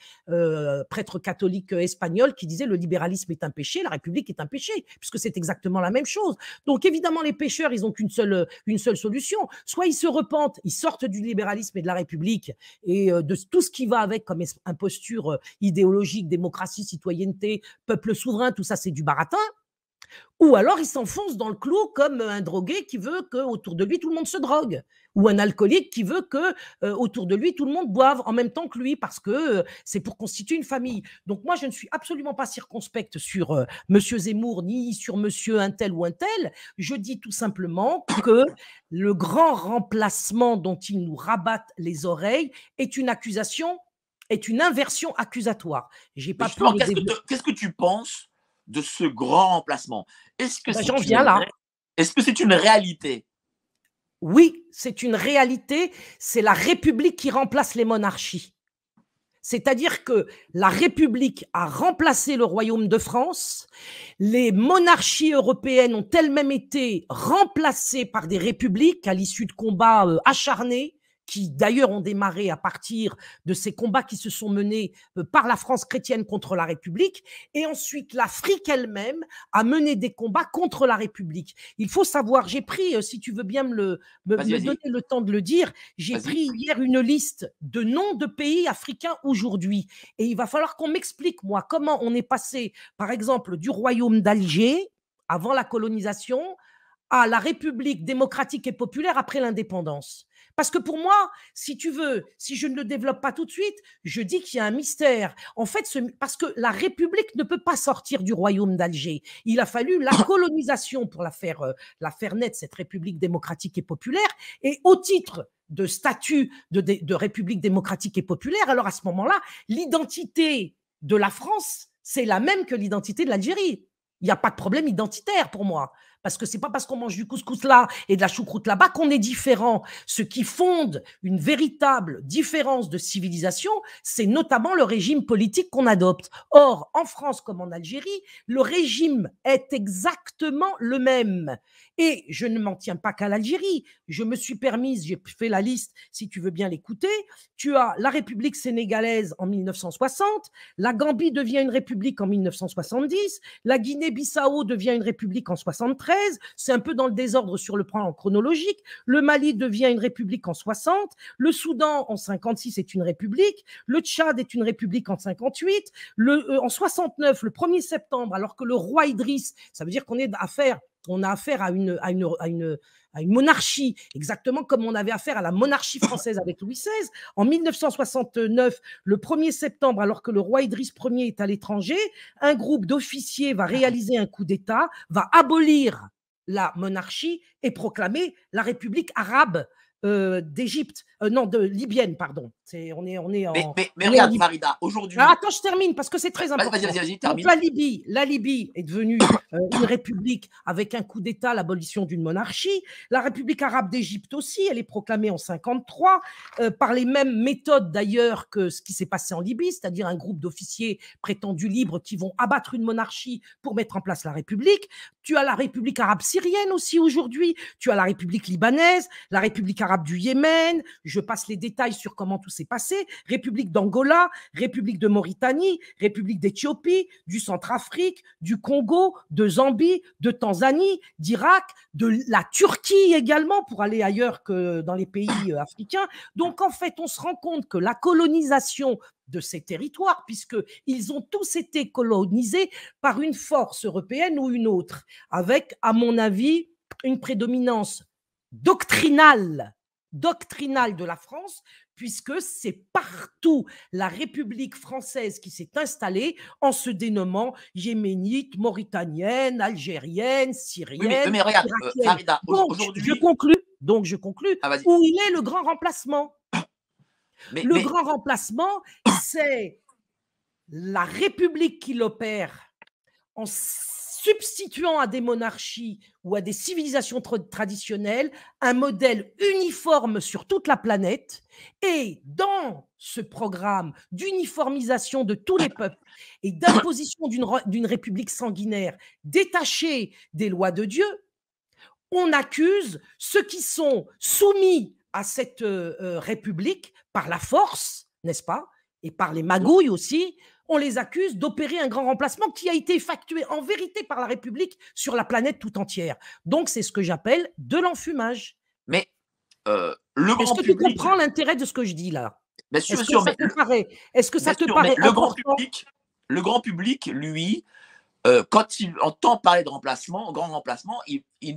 prêtre catholique espagnol, qui disait le libéralisme est un péché, la République est un péché, puisque c'est exactement la même chose. Donc évidemment, les pécheurs, ils n'ont qu'une seule solution. Soit ils se repentent, ils sortent du libéralisme et de la République et de tout ce qui va avec comme imposture idéologique, démocratie, citoyenneté, peuple souverain, tout ça, c'est du baratin. Ou alors, il s'enfonce dans le clou comme un drogué qui veut qu'autour de lui, tout le monde se drogue. Ou un alcoolique qui veut qu'autour de lui, tout le monde boive en même temps que lui parce que c'est pour constituer une famille. Donc, moi, je ne suis absolument pas circonspecte sur Monsieur Zemmour ni sur Monsieur un tel ou un tel. Je dis tout simplement que le grand remplacement dont ils nous rabattent les oreilles est une accusation, est une inversion accusatoire. J'ai pas pu qu'est-ce que tu penses de ce grand remplacement? Est-ce que j'en viens là. Est-ce que c'est une réalité? Oui, c'est une réalité. C'est la République qui remplace les monarchies. C'est-à-dire que la République a remplacé le Royaume de France. Les monarchies européennes ont elles-mêmes été remplacées par des républiques à l'issue de combats acharnés, qui d'ailleurs ont démarré à partir de ces combats qui se sont menés par la France chrétienne contre la République. Et ensuite, l'Afrique elle-même a mené des combats contre la République. Il faut savoir, j'ai pris, si tu veux bien me donner le temps de le dire, j'ai pris hier une liste de noms de pays africains aujourd'hui. Et il va falloir qu'on m'explique, moi, comment on est passé, par exemple, du royaume d'Alger, avant la colonisation, à la République démocratique et populaire après l'indépendance. Parce que pour moi, si tu veux, si je ne le développe pas tout de suite, je dis qu'il y a un mystère. En fait, parce que la République ne peut pas sortir du royaume d'Alger. Il a fallu la colonisation pour la faire naître, cette République démocratique et populaire. Et au titre de statut de République démocratique et populaire, alors à ce moment-là, l'identité de la France, c'est la même que l'identité de l'Algérie. Il n'y a pas de problème identitaire pour moi. Parce que ce n'est pas parce qu'on mange du couscous là et de la choucroute là-bas qu'on est différent. Ce qui fonde une véritable différence de civilisation, c'est notamment le régime politique qu'on adopte. Or, en France comme en Algérie, le régime est exactement le même. Et je ne m'en tiens pas qu'à l'Algérie. Je me suis permise, j'ai fait la liste, si tu veux bien l'écouter. Tu as la République sénégalaise en 1960, la Gambie devient une république en 1970, la Guinée-Bissau devient une république en 1973, c'est un peu dans le désordre sur le plan chronologique, le Mali devient une république en 60, le Soudan en 56 est une république, le Tchad est une république en 58, en 69, le 1er septembre, alors que le roi Idriss, ça veut dire qu'on a affaire à une monarchie, exactement comme on avait affaire à la monarchie française avec Louis XVI. En 1969, le 1er septembre, alors que le roi Idriss Ier est à l'étranger, un groupe d'officiers va réaliser un coup d'État, va abolir la monarchie et proclamer la République arabe d'Égypte, non, libyenne, pardon. On est en. Mais regarde, Farida, aujourd'hui. Attends, je termine parce que c'est très important. Vas-y, termine. Donc, la Libye est devenue une république avec un coup d'État, l'abolition d'une monarchie. La République arabe d'Égypte aussi, elle est proclamée en 1953 par les mêmes méthodes d'ailleurs que ce qui s'est passé en Libye, c'est-à-dire un groupe d'officiers prétendus libres qui vont abattre une monarchie pour mettre en place la République. Tu as la République arabe syrienne aussi aujourd'hui. Tu as la République libanaise, la République arabe du Yémen, je passe les détails sur comment tout s'est passé, République d'Angola, République de Mauritanie, République d'Éthiopie, du Centrafrique, du Congo, de Zambie, de Tanzanie, d'Irak, de la Turquie également, pour aller ailleurs que dans les pays africains. Donc en fait, on se rend compte que la colonisation de ces territoires, puisqu'ils ont tous été colonisés par une force européenne ou une autre, avec, à mon avis, une prédominance doctrinale de la France, puisque c'est partout la République française qui s'est installée en se dénommant yéménite, mauritanienne, algérienne, Oui, syrienne, mais regarde, irakienne. Farida, Donc, aujourd'hui. je conclus, Ah, vas-y. où il est le grand remplacement? Mais, Le grand remplacement, c'est la République qui l'opère en substituant à des monarchies ou à des civilisations traditionnelles un modèle uniforme sur toute la planète. Et dans ce programme d'uniformisation de tous les peuples et d'imposition d'une république sanguinaire détachée des lois de Dieu, on accuse ceux qui sont soumis à cette république par la force, n'est-ce pas, et par les magouilles aussi, on les accuse d'opérer un grand remplacement qui a été effectué en vérité par la République sur la planète tout entière. Donc, c'est ce que j'appelle de l'enfumage. Mais le grand Est-ce que public. tu comprends l'intérêt de ce que je dis là? Bien sûr, Est-ce bien sûr, que ça mais te paraît, est-ce que ça bien te sûr, paraît mais le grand important? public, lui, quand il entend parler de remplacement, grand remplacement,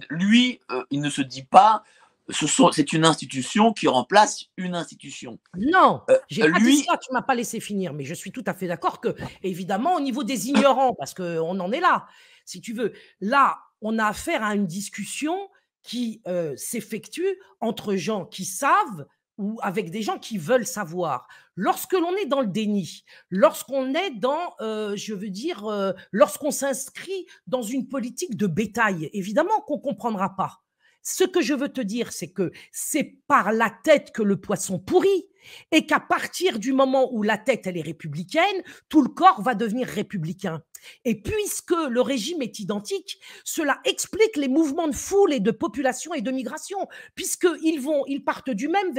lui, il ne se dit pas c'est une institution qui remplace une institution. Non, j'ai pas dit Lui, ça, tu m'as pas laissé finir, mais je suis tout à fait d'accord que, évidemment, au niveau des ignorants, parce qu'on en est là, si tu veux, là, on a affaire à une discussion qui s'effectue entre gens qui savent ou avec des gens qui veulent savoir. Lorsque l'on est dans le déni, lorsqu'on est dans, je veux dire, lorsqu'on s'inscrit dans une politique de bétail, évidemment qu'on comprendra pas. Ce que je veux te dire, c'est que c'est par la tête que le poisson pourrit et qu'à partir du moment où la tête, elle est républicaine, tout le corps va devenir républicain. Et puisque le régime est identique, cela explique les mouvements de foule et de population et de migration, puisqu'ils partent du même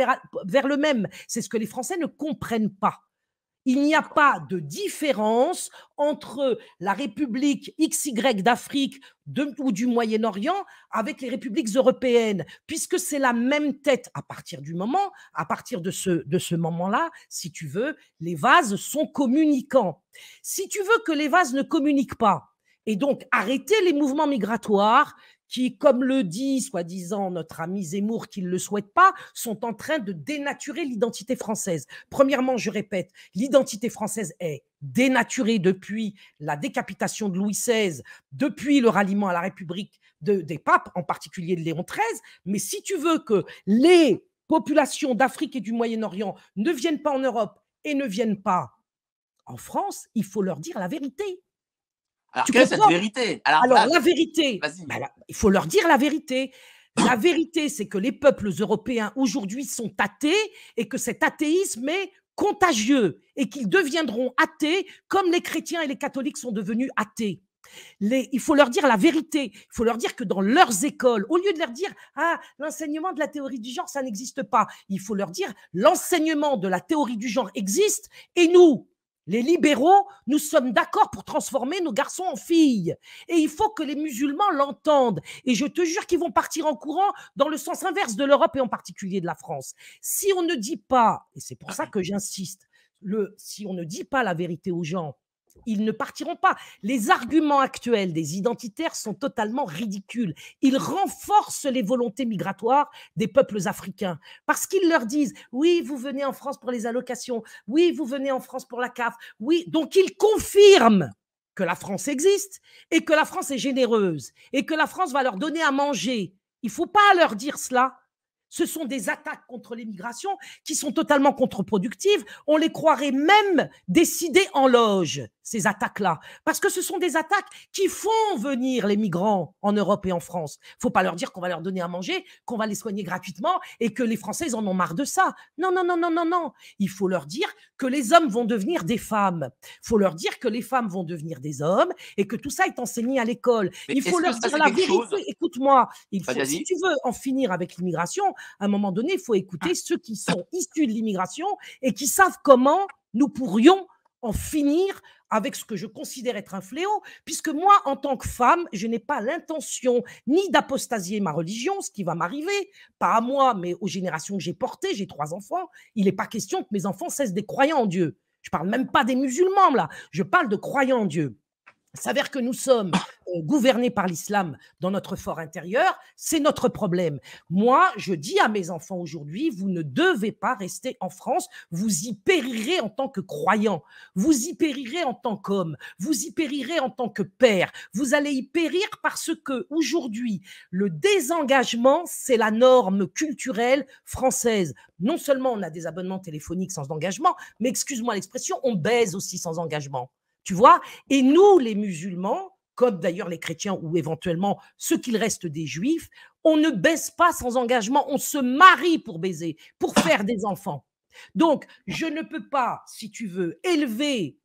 vers le même. C'est ce que les Français ne comprennent pas. Il n'y a pas de différence entre la République XY d'Afrique ou du Moyen-Orient avec les républiques européennes, puisque c'est la même tête. À partir de ce moment-là, si tu veux, les vases sont communicants. Si tu veux que les vases ne communiquent pas, et donc arrêter les mouvements migratoires, qui, comme le dit soi-disant notre ami Zemmour, qui ne le souhaite pas, sont en train de dénaturer l'identité française. Premièrement, je répète, l'identité française est dénaturée depuis la décapitation de Louis XVI, depuis le ralliement à la République des papes, en particulier de Léon XIII. Mais si tu veux que les populations d'Afrique et du Moyen-Orient ne viennent pas en Europe et ne viennent pas en France, il faut leur dire la vérité. alors, quelle est cette vérité? Alors, la vérité, il faut leur dire la vérité. La vérité, c'est que les peuples européens aujourd'hui sont athées et que cet athéisme est contagieux et qu'ils deviendront athées comme les chrétiens et les catholiques sont devenus athées. Il faut leur dire la vérité. Il faut leur dire que dans leurs écoles, au lieu de leur dire « Ah, l'enseignement de la théorie du genre, ça n'existe pas », il faut leur dire « L'enseignement de la théorie du genre existe et nous, les libéraux, nous sommes d'accord pour transformer nos garçons en filles. Et il faut que les musulmans l'entendent. Et je te jure qu'ils vont partir en courant dans le sens inverse de l'Europe et en particulier de la France. Si on ne dit pas, et c'est pour ça que j'insiste, si on ne dit pas la vérité aux gens, ils ne partiront pas. Les arguments actuels des identitaires sont totalement ridicules. Ils renforcent les volontés migratoires des peuples africains parce qu'ils leur disent « Oui, vous venez en France pour les allocations. Oui, vous venez en France pour la CAF. Oui. » Donc, ils confirment que la France existe et que la France est généreuse et que la France va leur donner à manger. Il ne faut pas leur dire cela. Ce sont des attaques contre l'immigration qui sont totalement contre-productives. On les croirait même décidées en loge, ces attaques-là. Parce que ce sont des attaques qui font venir les migrants en Europe et en France. Il ne faut pas leur dire qu'on va leur donner à manger, qu'on va les soigner gratuitement et que les Français, ils en ont marre de ça. Non, non, non, non, non, non. Il faut leur dire que les hommes vont devenir des femmes. Il faut leur dire que les femmes vont devenir des hommes et que tout ça est enseigné à l'école. Il faut leur dire la vérité. Écoute-moi, si tu veux en finir avec l'immigration, à un moment donné, il faut écouter ceux qui sont issus de l'immigration et qui savent comment nous pourrions en finir avec ce que je considère être un fléau, puisque moi, en tant que femme, je n'ai pas l'intention ni d'apostasier ma religion, ce qui va m'arriver, pas à moi, mais aux générations que j'ai portées, j'ai 3 enfants, il n'est pas question que mes enfants cessent d'être croyants en Dieu. Je ne parle même pas des musulmans, là, je parle de croyants en Dieu. s'avère que nous sommes gouvernés par l'islam dans notre fort intérieur, c'est notre problème. Moi, je dis à mes enfants aujourd'hui, vous ne devez pas rester en France, vous y périrez en tant que croyant, vous y périrez en tant qu'homme, vous y périrez en tant que père, vous allez y périr parce que aujourd'hui, le désengagement, c'est la norme culturelle française. Non seulement on a des abonnements téléphoniques sans engagement, mais excuse-moi l'expression, on baise aussi sans engagement. Tu vois? Et nous, les musulmans, comme d'ailleurs les chrétiens ou éventuellement ceux qu'il reste des juifs, on ne baise pas sans engagement, on se marie pour baiser, pour faire des enfants. Donc, je ne peux pas, si tu veux, élever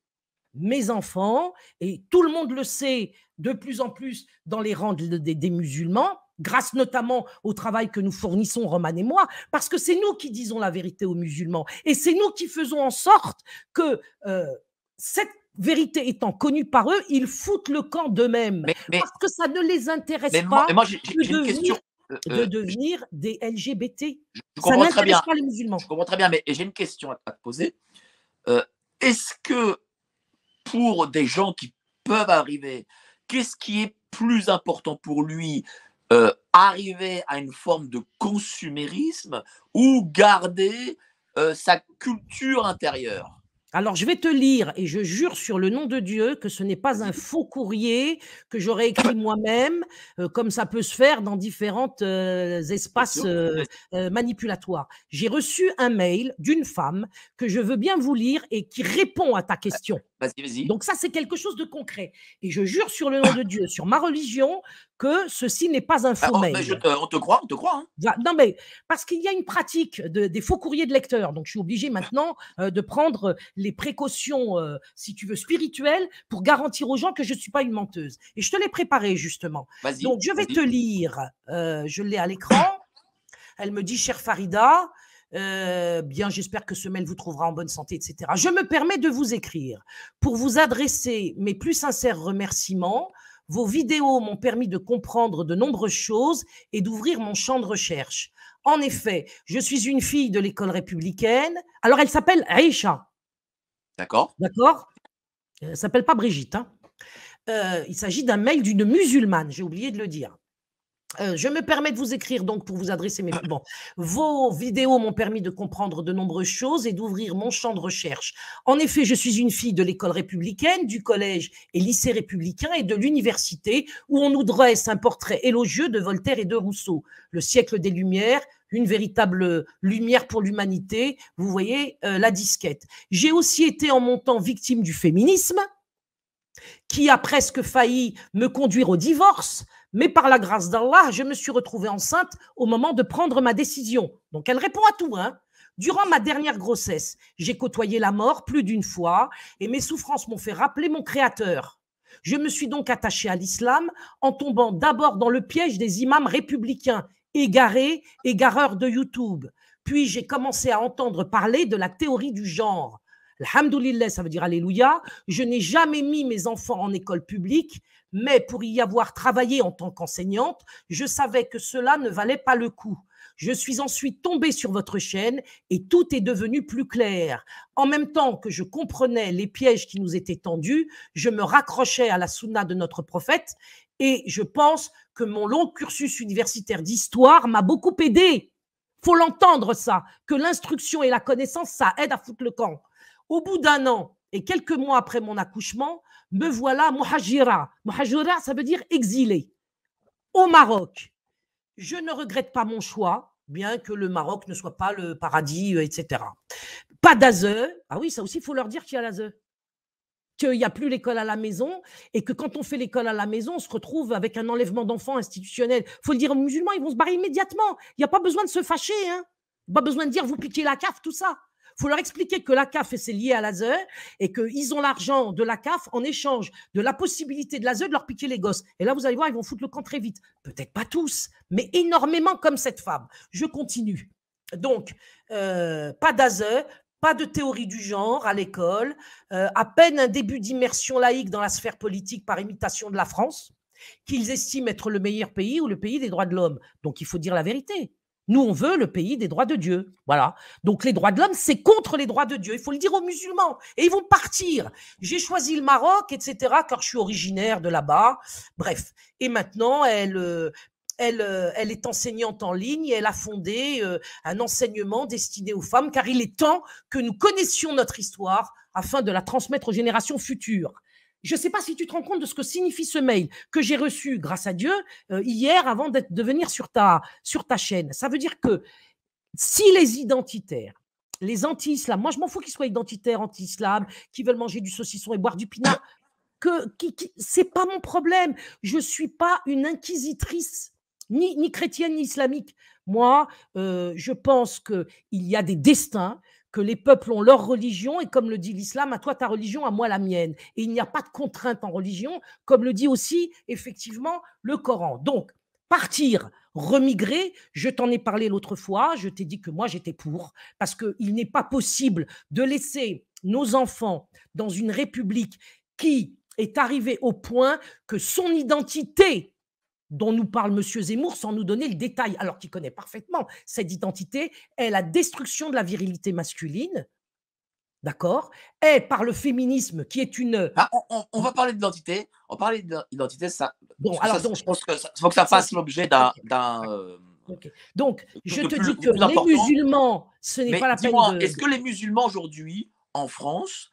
mes enfants, et tout le monde le sait de plus en plus dans les rangs des musulmans, grâce notamment au travail que nous fournissons, Roman et moi, parce que c'est nous qui disons la vérité aux musulmans, et c'est nous qui faisons en sorte que cette vérité étant connue par eux, ils foutent le camp d'eux-mêmes, parce que ça ne les intéresse pas de devenir des LGBT. Ça n'intéresse pas les musulmans. Je comprends très bien, mais j'ai une question à te poser. Est-ce que pour des gens qui peuvent arriver, qu'est-ce qui est plus important pour lui, arriver à une forme de consumérisme ou garder sa culture intérieure? Alors, je vais te lire, et je jure sur le nom de Dieu que ce n'est pas un faux courrier que j'aurais écrit moi-même, comme ça peut se faire dans différents espaces manipulatoires. J'ai reçu un mail d'une femme que je veux bien vous lire et qui répond à ta question. Vas-y. Donc ça, c'est quelque chose de concret. Et je jure sur le nom de Dieu, sur ma religion, que ceci n'est pas un faux mail. On te croit, Hein. Non, mais parce qu'il y a une pratique des faux courriers de lecteurs. Donc, je suis obligé maintenant de prendre les précautions, si tu veux, spirituelles pour garantir aux gens que je ne suis pas une menteuse. Et je te l'ai préparé, justement. Donc, je vais te lire. Je l'ai à l'écran. Elle me dit, chère Farida, bien, j'espère que ce mail vous trouvera en bonne santé, etc. Je me permets de vous écrire pour vous adresser mes plus sincères remerciements. Vos vidéos m'ont permis de comprendre de nombreuses choses et d'ouvrir mon champ de recherche. En effet, je suis une fille de l'école républicaine. Alors, elle s'appelle Aïcha. D'accord. Elle ne s'appelle pas Brigitte. Hein. Il s'agit d'un mail d'une musulmane, j'ai oublié de le dire. Je me permets de vous écrire donc pour vous adresser mes... Bon, vos vidéos m'ont permis de comprendre de nombreuses choses et d'ouvrir mon champ de recherche. En effet, je suis une fille de l'école républicaine, du collège et lycée républicain et de l'université où on nous dresse un portrait élogieux de Voltaire et de Rousseau. Le siècle des Lumières, une véritable lumière pour l'humanité. Vous voyez la disquette. J'ai aussi été en mon temps victime du féminisme qui a presque failli me conduire au divorce. Mais par la grâce d'Allah, je me suis retrouvée enceinte au moment de prendre ma décision. Donc, elle répond à tout. Hein. Durant ma dernière grossesse, j'ai côtoyé la mort plus d'une fois et mes souffrances m'ont fait rappeler mon Créateur. Je me suis donc attachée à l'islam en tombant d'abord dans le piège des imams républicains, égareurs de YouTube. Puis, j'ai commencé à entendre parler de la théorie du genre. Alhamdoulilah, ça veut dire Alléluia. Je n'ai jamais mis mes enfants en école publique, mais pour y avoir travaillé en tant qu'enseignante, je savais que cela ne valait pas le coup. Je suis ensuite tombée sur votre chaîne et tout est devenu plus clair. En même temps que je comprenais les pièges qui nous étaient tendus, je me raccrochais à la sunna de notre prophète et je pense que mon long cursus universitaire d'histoire m'a beaucoup aidé. Faut l'entendre ça, que l'instruction et la connaissance, ça aide à foutre le camp. Au bout d'un an et quelques mois après mon accouchement, me voilà muhajira. Muhajira, ça veut dire exilé. Au Maroc. Je ne regrette pas mon choix, bien que le Maroc ne soit pas le paradis, etc. Pas d'ASE. Ah oui, ça aussi, il faut leur dire qu'il y a l'ASE. Qu'il n'y a plus l'école à la maison et que quand on fait l'école à la maison, on se retrouve avec un enlèvement d'enfants institutionnel. Il faut le dire aux musulmans, ils vont se barrer immédiatement. Il n'y a pas besoin de se fâcher. Hein. Pas besoin de dire vous piquez la CAF, tout ça. Il faut leur expliquer que la CAF, c'est lié à l'ASE et qu'ils ont l'argent de la CAF en échange de la possibilité de l'ASE de leur piquer les gosses. Et là, vous allez voir, ils vont foutre le camp très vite. Peut-être pas tous, mais énormément comme cette femme. Je continue. Donc, pas d'ASE, pas de théorie du genre à l'école, à peine un début d'immersion laïque dans la sphère politique par imitation de la France, qu'ils estiment être le meilleur pays ou le pays des droits de l'homme. Donc, il faut dire la vérité. Nous, on veut le pays des droits de Dieu. Voilà. Donc, les droits de l'homme, c'est contre les droits de Dieu. Il faut le dire aux musulmans. Et ils vont partir. J'ai choisi le Maroc, etc., car je suis originaire de là-bas. Bref. Et maintenant, elle est enseignante en ligne et elle a fondé un enseignement destiné aux femmes, car il est temps que nous connaissions notre histoire afin de la transmettre aux générations futures. Je ne sais pas si tu te rends compte de ce que signifie ce mail que j'ai reçu, grâce à Dieu, hier avant de venir sur ta chaîne. Ça veut dire que si les identitaires, les anti-islam, moi je m'en fous qu'ils soient identitaires, anti-islam, qui veulent manger du saucisson et boire du pinard, c'est pas mon problème. Je ne suis pas une inquisitrice, ni chrétienne, ni islamique. Moi, je pense qu'il y a des destins, que les peuples ont leur religion, et comme le dit l'islam, à toi ta religion, à moi la mienne. Et il n'y a pas de contrainte en religion, comme le dit aussi effectivement le Coran. Donc, partir, remigrer, je t'en ai parlé l'autre fois, je t'ai dit que moi j'étais pour, parce qu'il n'est pas possible de laisser nos enfants dans une république qui est arrivée au point que son identité, dont nous parle M. Zemmour sans nous donner le détail, alors qu'il connaît parfaitement cette identité, est la destruction de la virilité masculine, d'accord, est par le féminisme qui est une... Ah, on va parler d'identité. On va parler d'identité, ça. Bon, alors, ça, je pense qu'il faut que ça fasse l'objet d'un... Okay. Donc, je te dis plus que les musulmans, ce n'est pas la peine de... Est-ce que les musulmans aujourd'hui, en France,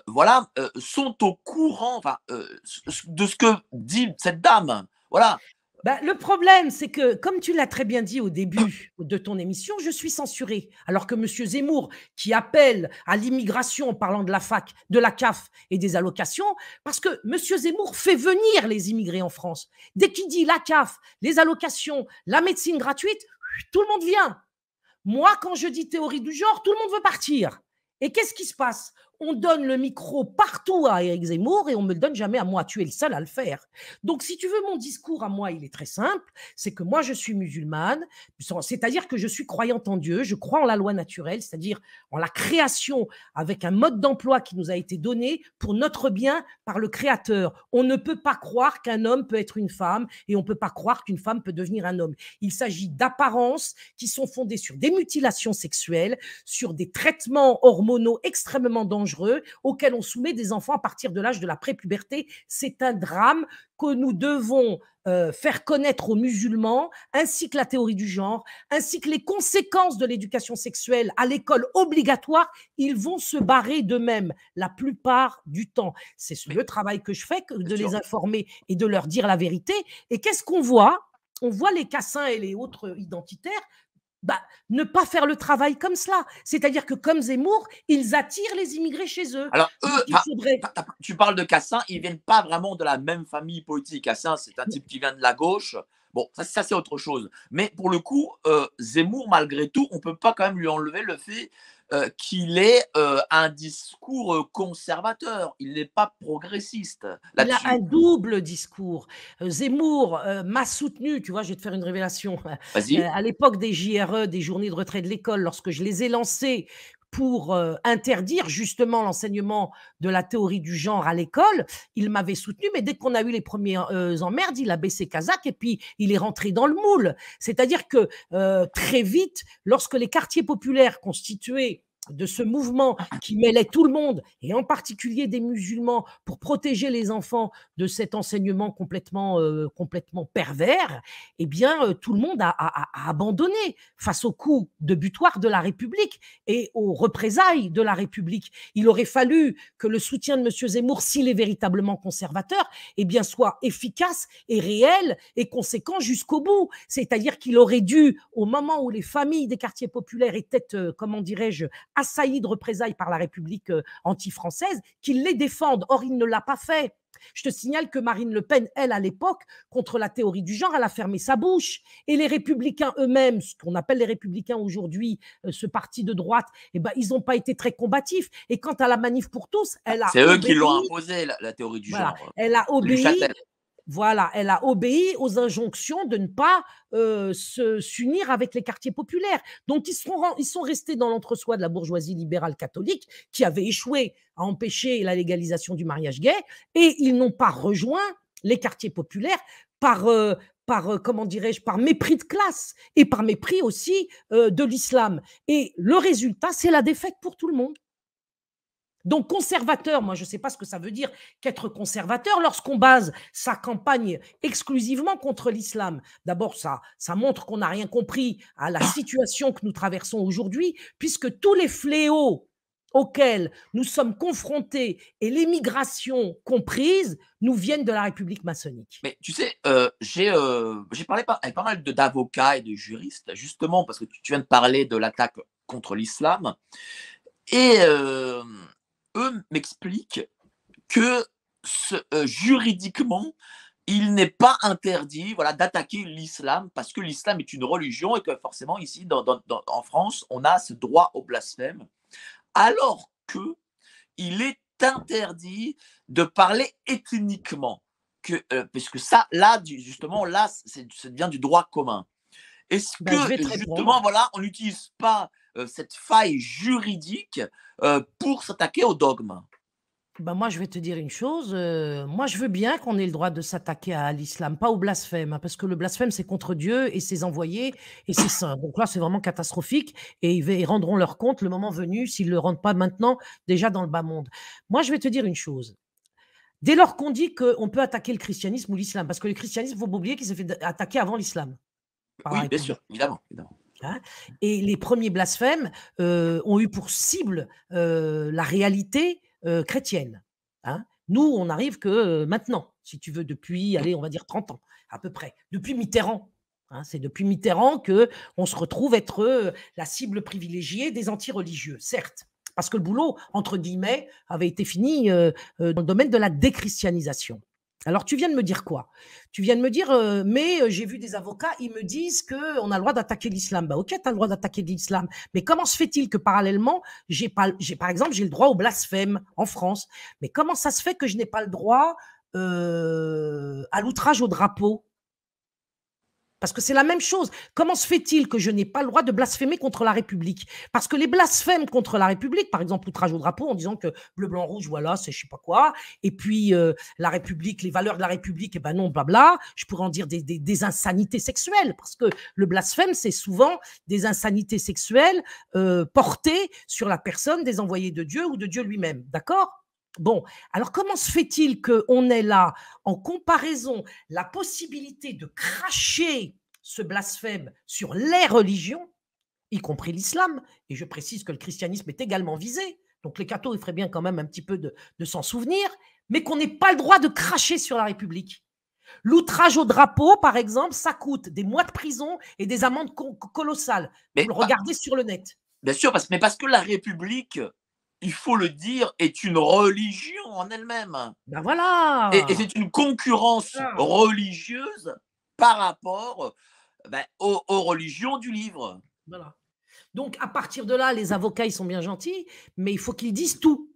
voilà, sont au courant enfin, de ce que dit cette dame? Voilà. Ben, le problème, c'est que, comme tu l'as très bien dit au début de ton émission, je suis censuré. Alors que M. Zemmour, qui appelle à l'immigration en parlant de la fac, de la CAF et des allocations, parce que M. Zemmour fait venir les immigrés en France. Dès qu'il dit la CAF, les allocations, la médecine gratuite, tout le monde vient. Moi, quand je dis théorie du genre, tout le monde veut partir. Et qu'est-ce qui se passe? On donne le micro partout à Éric Zemmour et on ne me le donne jamais à moi. Tu es le seul à le faire. Donc, si tu veux mon discours à moi, il est très simple. C'est que moi, je suis musulmane, c'est-à-dire que je suis croyante en Dieu. Je crois en la loi naturelle, c'est-à-dire en la création avec un mode d'emploi qui nous a été donné pour notre bien par le Créateur. On ne peut pas croire qu'un homme peut être une femme et on ne peut pas croire qu'une femme peut devenir un homme. Il s'agit d'apparences qui sont fondées sur des mutilations sexuelles, sur des traitements hormonaux extrêmement dangereux auxquels on soumet des enfants à partir de l'âge de la prépuberté. C'est un drame que nous devons faire connaître aux musulmans, ainsi que la théorie du genre, ainsi que les conséquences de l'éducation sexuelle à l'école obligatoire. Ils vont se barrer d'eux-mêmes la plupart du temps. C'est le travail que je fais, de les informer et de leur dire la vérité. Et qu'est-ce qu'on voit? On voit les cassins et les autres identitaires ne pas faire le travail comme cela. C'est-à-dire que comme Zemmour, ils attirent les immigrés chez eux. Alors, tu parles de Cassin, ils ne viennent pas vraiment de la même famille politique. Cassin, c'est un type qui vient de la gauche. Bon, ça c'est autre chose. Mais pour le coup, Zemmour, malgré tout, on ne peut pas quand même lui enlever le fait qu'il ait un discours conservateur. Il n'est pas progressiste. Il a un double discours. Zemmour m'a soutenu, tu vois, je vais te faire une révélation. Vas-y. À l'époque des JRE, des journées de retrait de l'école, lorsque je les ai lancées pour interdire justement l'enseignement de la théorie du genre à l'école, il m'avait soutenu, mais dès qu'on a eu les premières emmerdes, il a baissé Kazakh et puis il est rentré dans le moule. C'est-à-dire que très vite, lorsque les quartiers populaires constitués de ce mouvement qui mêlait tout le monde, et en particulier des musulmans, pour protéger les enfants de cet enseignement complètement pervers, eh bien, tout le monde a abandonné face au coup de butoir de la République et aux représailles de la République. Il aurait fallu que le soutien de M. Zemmour, s'il est véritablement conservateur, eh bien, soit efficace et réel et conséquent jusqu'au bout. C'est-à-dire qu'il aurait dû, au moment où les familles des quartiers populaires étaient, comment dirais-je, assaillis de représailles par la République anti-française, qu'il les défende. Or, il ne l'a pas fait. Je te signale que Marine Le Pen, elle, à l'époque, contre la théorie du genre, elle a fermé sa bouche. Et les Républicains eux-mêmes, ce qu'on appelle les Républicains aujourd'hui, ce parti de droite, eh ben, ils n'ont pas été très combatifs. Et quant à la manif pour tous, elle a C'est eux qui l'ont imposé, la théorie du genre. Elle a obéi. Voilà, elle a obéi aux injonctions de ne pas s'unir avec les quartiers populaires. Donc, ils sont restés dans l'entre-soi de la bourgeoisie libérale catholique qui avait échoué à empêcher la légalisation du mariage gay et ils n'ont pas rejoint les quartiers populaires par comment dirais-je, par mépris de classe et par mépris aussi de l'islam. Et le résultat, c'est la défaite pour tout le monde. Donc conservateur, moi je ne sais pas ce que ça veut dire qu'être conservateur lorsqu'on base sa campagne exclusivement contre l'islam. D'abord, ça montre qu'on n'a rien compris à la situation que nous traversons aujourd'hui, puisque tous les fléaux auxquels nous sommes confrontés et l'émigration comprise nous viennent de la République maçonnique. Mais tu sais, j'ai parlé avec pas mal d'avocats et de juristes, justement, parce que tu viens de parler de l'attaque contre l'islam. Et eux m'expliquent que juridiquement, il n'est pas interdit, voilà, d'attaquer l'islam parce que l'islam est une religion et que forcément ici, en France, on a ce droit au blasphème, alors qu'il est interdit de parler ethniquement, puisque ça, là, justement, là, ça devient du droit commun. Est-ce que justement, voilà, on n'utilise pas cette faille juridique pour s'attaquer au dogme? Ben moi, je vais te dire une chose. Moi, je veux bien qu'on ait le droit de s'attaquer à l'islam, pas au blasphème, hein, parce que le blasphème, c'est contre Dieu et ses envoyés et ses saints. Donc là, c'est vraiment catastrophique et ils rendront leur compte le moment venu, s'ils ne le rendent pas maintenant, déjà dans le bas monde. Moi, je vais te dire une chose. Dès lors qu'on dit qu'on peut attaquer le christianisme ou l'islam, parce que le christianisme, il ne faut pas oublier qu'il s'est fait attaquer avant l'islam. Oui, bien sûr, évidemment. Hein, et les premiers blasphèmes ont eu pour cible la réalité chrétienne. Hein. Nous, on n'arrive que maintenant, si tu veux, depuis, allez, on va dire 30 ans, à peu près. Depuis Mitterrand. Hein, c'est depuis Mitterrand qu'on se retrouve être la cible privilégiée des anti-religieux, certes. Parce que le boulot, entre guillemets, avait été fini dans le domaine de la déchristianisation. Alors, tu viens de me dire quoi? Tu viens de me dire, mais j'ai vu des avocats, ils me disent qu'on a le droit d'attaquer l'islam. Bah, ok, tu as le droit d'attaquer l'islam. Mais comment se fait-il que parallèlement, par exemple, j'ai le droit au blasphème en France? Mais comment ça se fait que je n'ai pas le droit à l'outrage au drapeau? Parce que c'est la même chose. Comment se fait-il que je n'ai pas le droit de blasphémer contre la République? Parce que les blasphèmes contre la République, par exemple, outrage au drapeau en disant que bleu, blanc, rouge, voilà, c'est je sais pas quoi, et puis la République, les valeurs de la République, eh ben non, blabla, je pourrais en dire des insanités sexuelles, parce que le blasphème, c'est souvent des insanités sexuelles portées sur la personne des envoyés de Dieu ou de Dieu lui-même, d'accord? Bon, alors comment se fait-il qu'on ait là, en comparaison, la possibilité de cracher ce blasphème sur les religions, y compris l'islam, et je précise que le christianisme est également visé, donc les cathos, il ferait bien quand même un petit peu de s'en souvenir, mais qu'on n'ait pas le droit de cracher sur la République. L'outrage au drapeau, par exemple, ça coûte des mois de prison et des amendes colossales. Vous le regardez sur le net. Bien sûr, parce que la République, il faut le dire, est une religion en elle-même. Ben voilà. Et c'est une concurrence religieuse par rapport aux religions du livre. Voilà. Donc, à partir de là, les avocats, ils sont bien gentils, mais il faut qu'ils disent tout.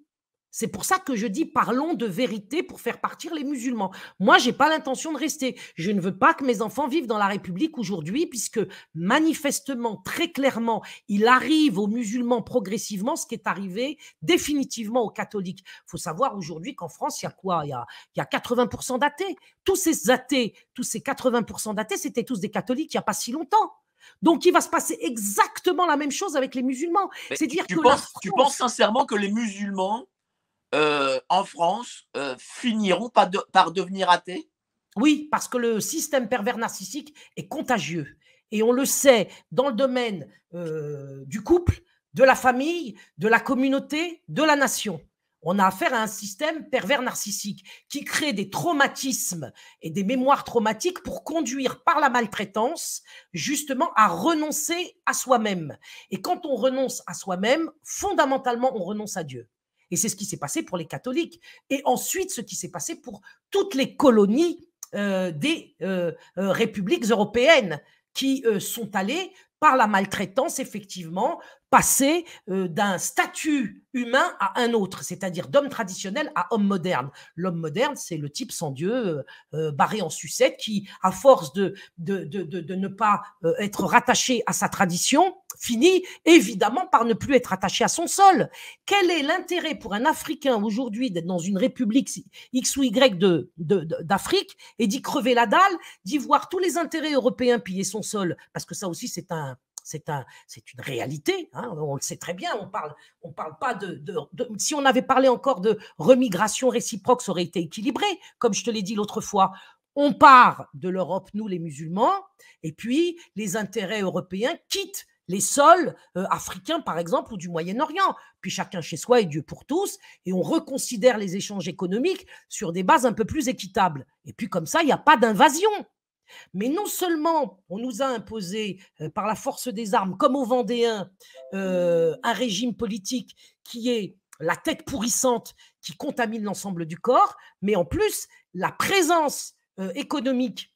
C'est pour ça que je dis parlons de vérité pour faire partir les musulmans. Moi, je n'ai pas l'intention de rester. Je ne veux pas que mes enfants vivent dans la République aujourd'hui, puisque manifestement, très clairement, il arrive aux musulmans progressivement ce qui est arrivé définitivement aux catholiques. Il faut savoir aujourd'hui qu'en France, il y a quoi? Il y a 80% d'athées. Tous ces 80% d'athées, c'était tous des catholiques il n'y a pas si longtemps. Donc, il va se passer exactement la même chose avec les musulmans. C'est-à-dire que tu penses sincèrement que les musulmans en France finiront par devenir athées? Oui, parce que le système pervers narcissique est contagieux. Et on le sait dans le domaine du couple, de la famille, de la communauté, de la nation. On a affaire à un système pervers narcissique qui crée des traumatismes et des mémoires traumatiques pour conduire par la maltraitance justement à renoncer à soi-même. Et quand on renonce à soi-même, fondamentalement, on renonce à Dieu. Et c'est ce qui s'est passé pour les catholiques. Et ensuite, ce qui s'est passé pour toutes les colonies des républiques européennes qui sont allées par la maltraitance, effectivement, passer d'un statut humain à un autre, c'est-à-dire d'homme traditionnel à homme moderne. L'homme moderne, c'est le type sans Dieu, barré en sucette, qui, à force de ne pas être rattaché à sa tradition, finit évidemment par ne plus être attaché à son sol. Quel est l'intérêt pour un Africain aujourd'hui d'être dans une république X ou Y d'Afrique et d'y crever la dalle, d'y voir tous les intérêts européens piller son sol? Parce que ça aussi, c'est une réalité, hein, on le sait très bien, on parle pas si on avait parlé encore de remigration réciproque, ça aurait été équilibré, comme je te l'ai dit l'autre fois. On part de l'Europe, nous les musulmans, et puis les intérêts européens quittent les sols africains, par exemple, ou du Moyen-Orient. Puis chacun chez soi et Dieu pour tous, et on reconsidère les échanges économiques sur des bases un peu plus équitables. Et puis comme ça, il n'y a pas d'invasion. Mais non seulement on nous a imposé par la force des armes, comme aux Vendéens, un régime politique qui est la tête pourrissante qui contamine l'ensemble du corps, mais en plus, la présence économique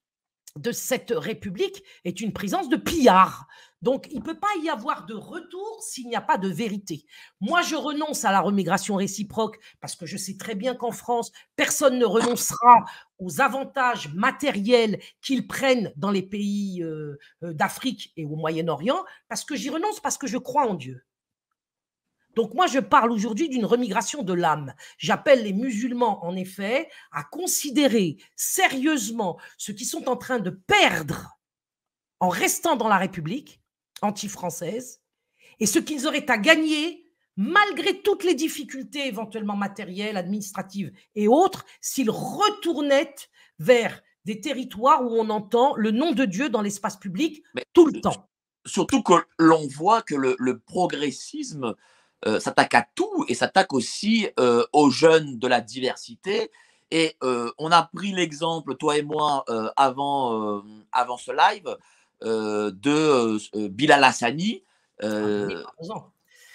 de cette République est une présence de pillards. Donc, il ne peut pas y avoir de retour s'il n'y a pas de vérité. Moi, je renonce à la remigration réciproque parce que je sais très bien qu'en France, personne ne renoncera aux avantages matériels qu'ils prennent dans les pays d'Afrique et au Moyen-Orient, parce que j'y renonce, parce que je crois en Dieu. Donc moi, je parle aujourd'hui d'une remigration de l'âme. J'appelle les musulmans, en effet, à considérer sérieusement ce qu'ils sont en train de perdre en restant dans la République anti-française et ce qu'ils auraient à gagner malgré toutes les difficultés éventuellement matérielles, administratives et autres, s'ils retournaient vers des territoires où on entend le nom de Dieu dans l'espace public tout le temps. Surtout que l'on voit que le progressisme s'attaque à tout et s'attaque aussi aux jeunes de la diversité. Et on a pris l'exemple, toi et moi, avant ce live, de Bilal Hassani.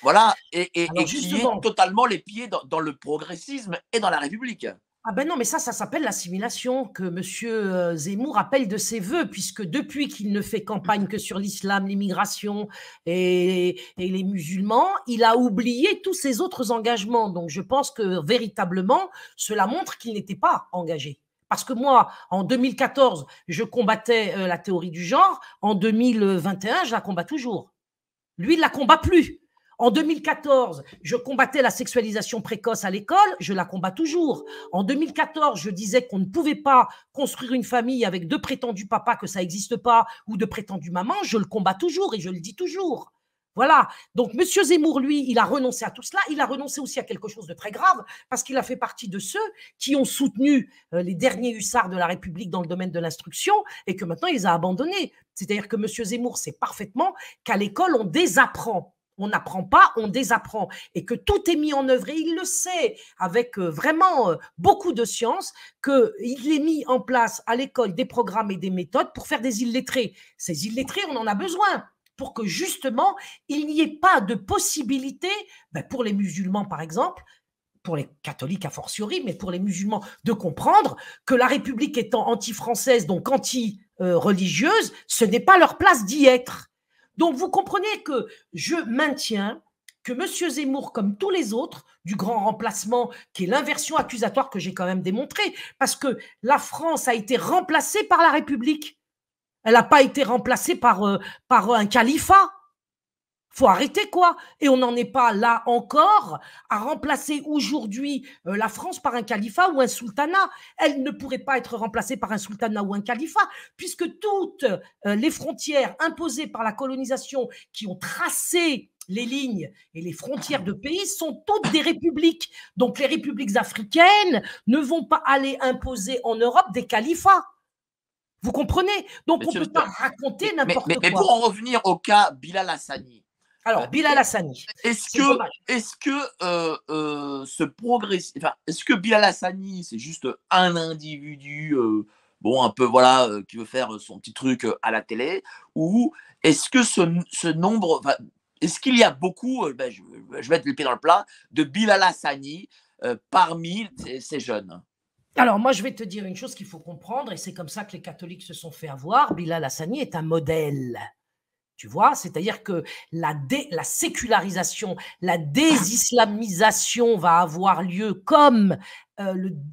Voilà, et qui est totalement les pieds dans le progressisme et dans la République. Ah ben non, mais ça s'appelle l'assimilation que M. Zemmour appelle de ses voeux, puisque depuis qu'il ne fait campagne que sur l'islam, l'immigration et les musulmans, il a oublié tous ses autres engagements. Donc je pense que véritablement, cela montre qu'il n'était pas engagé. Parce que moi, en 2014, je combattais la théorie du genre. En 2021, je la combats toujours. Lui, il ne la combat plus. En 2014, je combattais la sexualisation précoce à l'école, je la combats toujours. En 2014, je disais qu'on ne pouvait pas construire une famille avec deux prétendus papas, que ça n'existe pas, ou de prétendues mamans, je le combats toujours et je le dis toujours. Voilà. Donc, M. Zemmour, lui, il a renoncé à tout cela. Il a renoncé aussi à quelque chose de très grave, parce qu'il a fait partie de ceux qui ont soutenu les derniers hussards de la République dans le domaine de l'instruction et que maintenant, il les a abandonnés. C'est-à-dire que M. Zemmour sait parfaitement qu'à l'école, on désapprend. On n'apprend pas, on désapprend. Et que tout est mis en œuvre. Et il le sait avec vraiment beaucoup de science qu'il est mis en place à l'école des programmes et des méthodes pour faire des illettrés. Ces illettrés, on en a besoin pour que justement, il n'y ait pas de possibilité, pour les musulmans par exemple, pour les catholiques a fortiori, mais pour les musulmans, de comprendre que la République étant anti-française, donc anti-religieuse, ce n'est pas leur place d'y être. Donc, vous comprenez que je maintiens que M. Zemmour, comme tous les autres, du grand remplacement, qui est l'inversion accusatoire que j'ai quand même démontrée, parce que la France a été remplacée par la République. Elle n'a pas été remplacée par un califat. Faut arrêter, quoi. Et on n'en est pas là encore à remplacer aujourd'hui la France par un califat ou un sultanat. Elle ne pourrait pas être remplacée par un sultanat ou un califat, puisque toutes les frontières imposées par la colonisation qui ont tracé les lignes et les frontières de pays sont toutes des républiques. Donc les républiques africaines ne vont pas aller imposer en Europe des califats. Vous comprenez? Donc on ne peut pas raconter n'importe quoi. Mais pour en revenir au cas Bilal Hassani, alors, Bilal Hassani. Est-ce que Bilal Hassani, c'est juste un individu, un peu, voilà, qui veut faire son petit truc à la télé, ou est-ce que ce nombre, est-ce qu'il y a beaucoup, je vais être le pied dans le plat, de Bilal Hassani parmi ces jeunes? Alors, moi, je vais te dire une chose qu'il faut comprendre, et c'est comme ça que les catholiques se sont fait avoir. Bilal Hassani est un modèle. Tu vois, c'est-à-dire que la sécularisation, la désislamisation va avoir lieu comme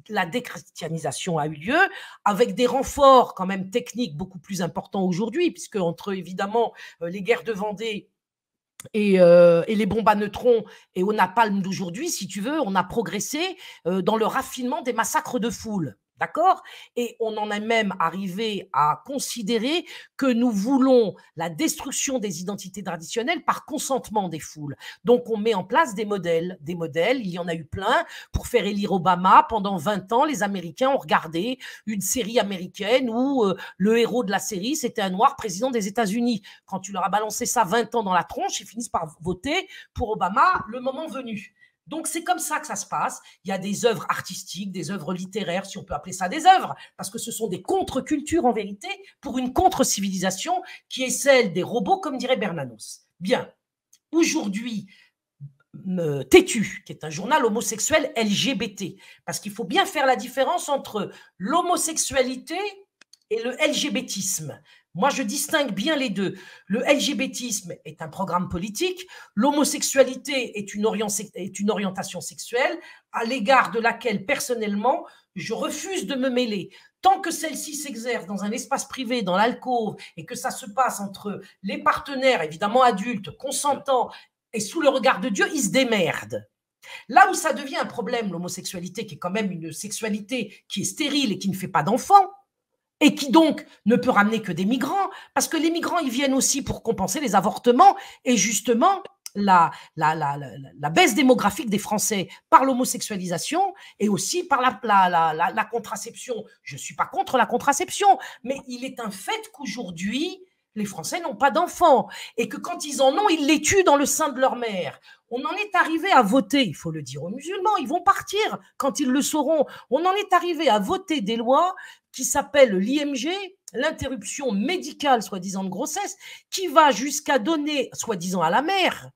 la déchristianisation a eu lieu, avec des renforts quand même techniques beaucoup plus importants aujourd'hui, puisque entre évidemment les guerres de Vendée et les bombes à neutrons et au napalm d'aujourd'hui, si tu veux, on a progressé dans le raffinement des massacres de foule. D'accord? Et on en est même arrivé à considérer que nous voulons la destruction des identités traditionnelles par consentement des foules. Donc, on met en place des modèles. Des modèles, il y en a eu plein. Pour faire élire Obama, pendant 20 ans, les Américains ont regardé une série américaine où le héros de la série, c'était un noir président des États-Unis. Quand tu leur as balancé ça 20 ans dans la tronche, ils finissent par voter pour Obama le moment venu. Donc, c'est comme ça que ça se passe. Il y a des œuvres artistiques, des œuvres littéraires, si on peut appeler ça des œuvres, parce que ce sont des contre-cultures en vérité pour une contre-civilisation qui est celle des robots, comme dirait Bernanos. Bien, aujourd'hui, Têtu, qui est un journal homosexuel LGBT, parce qu'il faut bien faire la différence entre l'homosexualité et le LGBTisme. Moi, je distingue bien les deux. Le LGBTisme est un programme politique. L'homosexualité est une orientation sexuelle à l'égard de laquelle, personnellement, je refuse de me mêler. Tant que celle-ci s'exerce dans un espace privé, dans l'alcôve, et que ça se passe entre les partenaires, évidemment adultes, consentants, et sous le regard de Dieu, ils se démerdent. Là où ça devient un problème, l'homosexualité, qui est quand même une sexualité qui est stérile et qui ne fait pas d'enfants, et qui donc ne peut ramener que des migrants, parce que les migrants, ils viennent aussi pour compenser les avortements et justement la baisse démographique des Français par l'homosexualisation et aussi par la contraception. Je ne suis pas contre la contraception, mais il est un fait qu'aujourd'hui, les Français n'ont pas d'enfants et que quand ils en ont, ils les tuent dans le sein de leur mère. On en est arrivé à voter, il faut le dire aux musulmans, ils vont partir quand ils le sauront. On en est arrivé à voter des lois qui s'appellent l'IMG, l'interruption médicale, soi-disant de grossesse, qui va jusqu'à donner, soi-disant à la mère,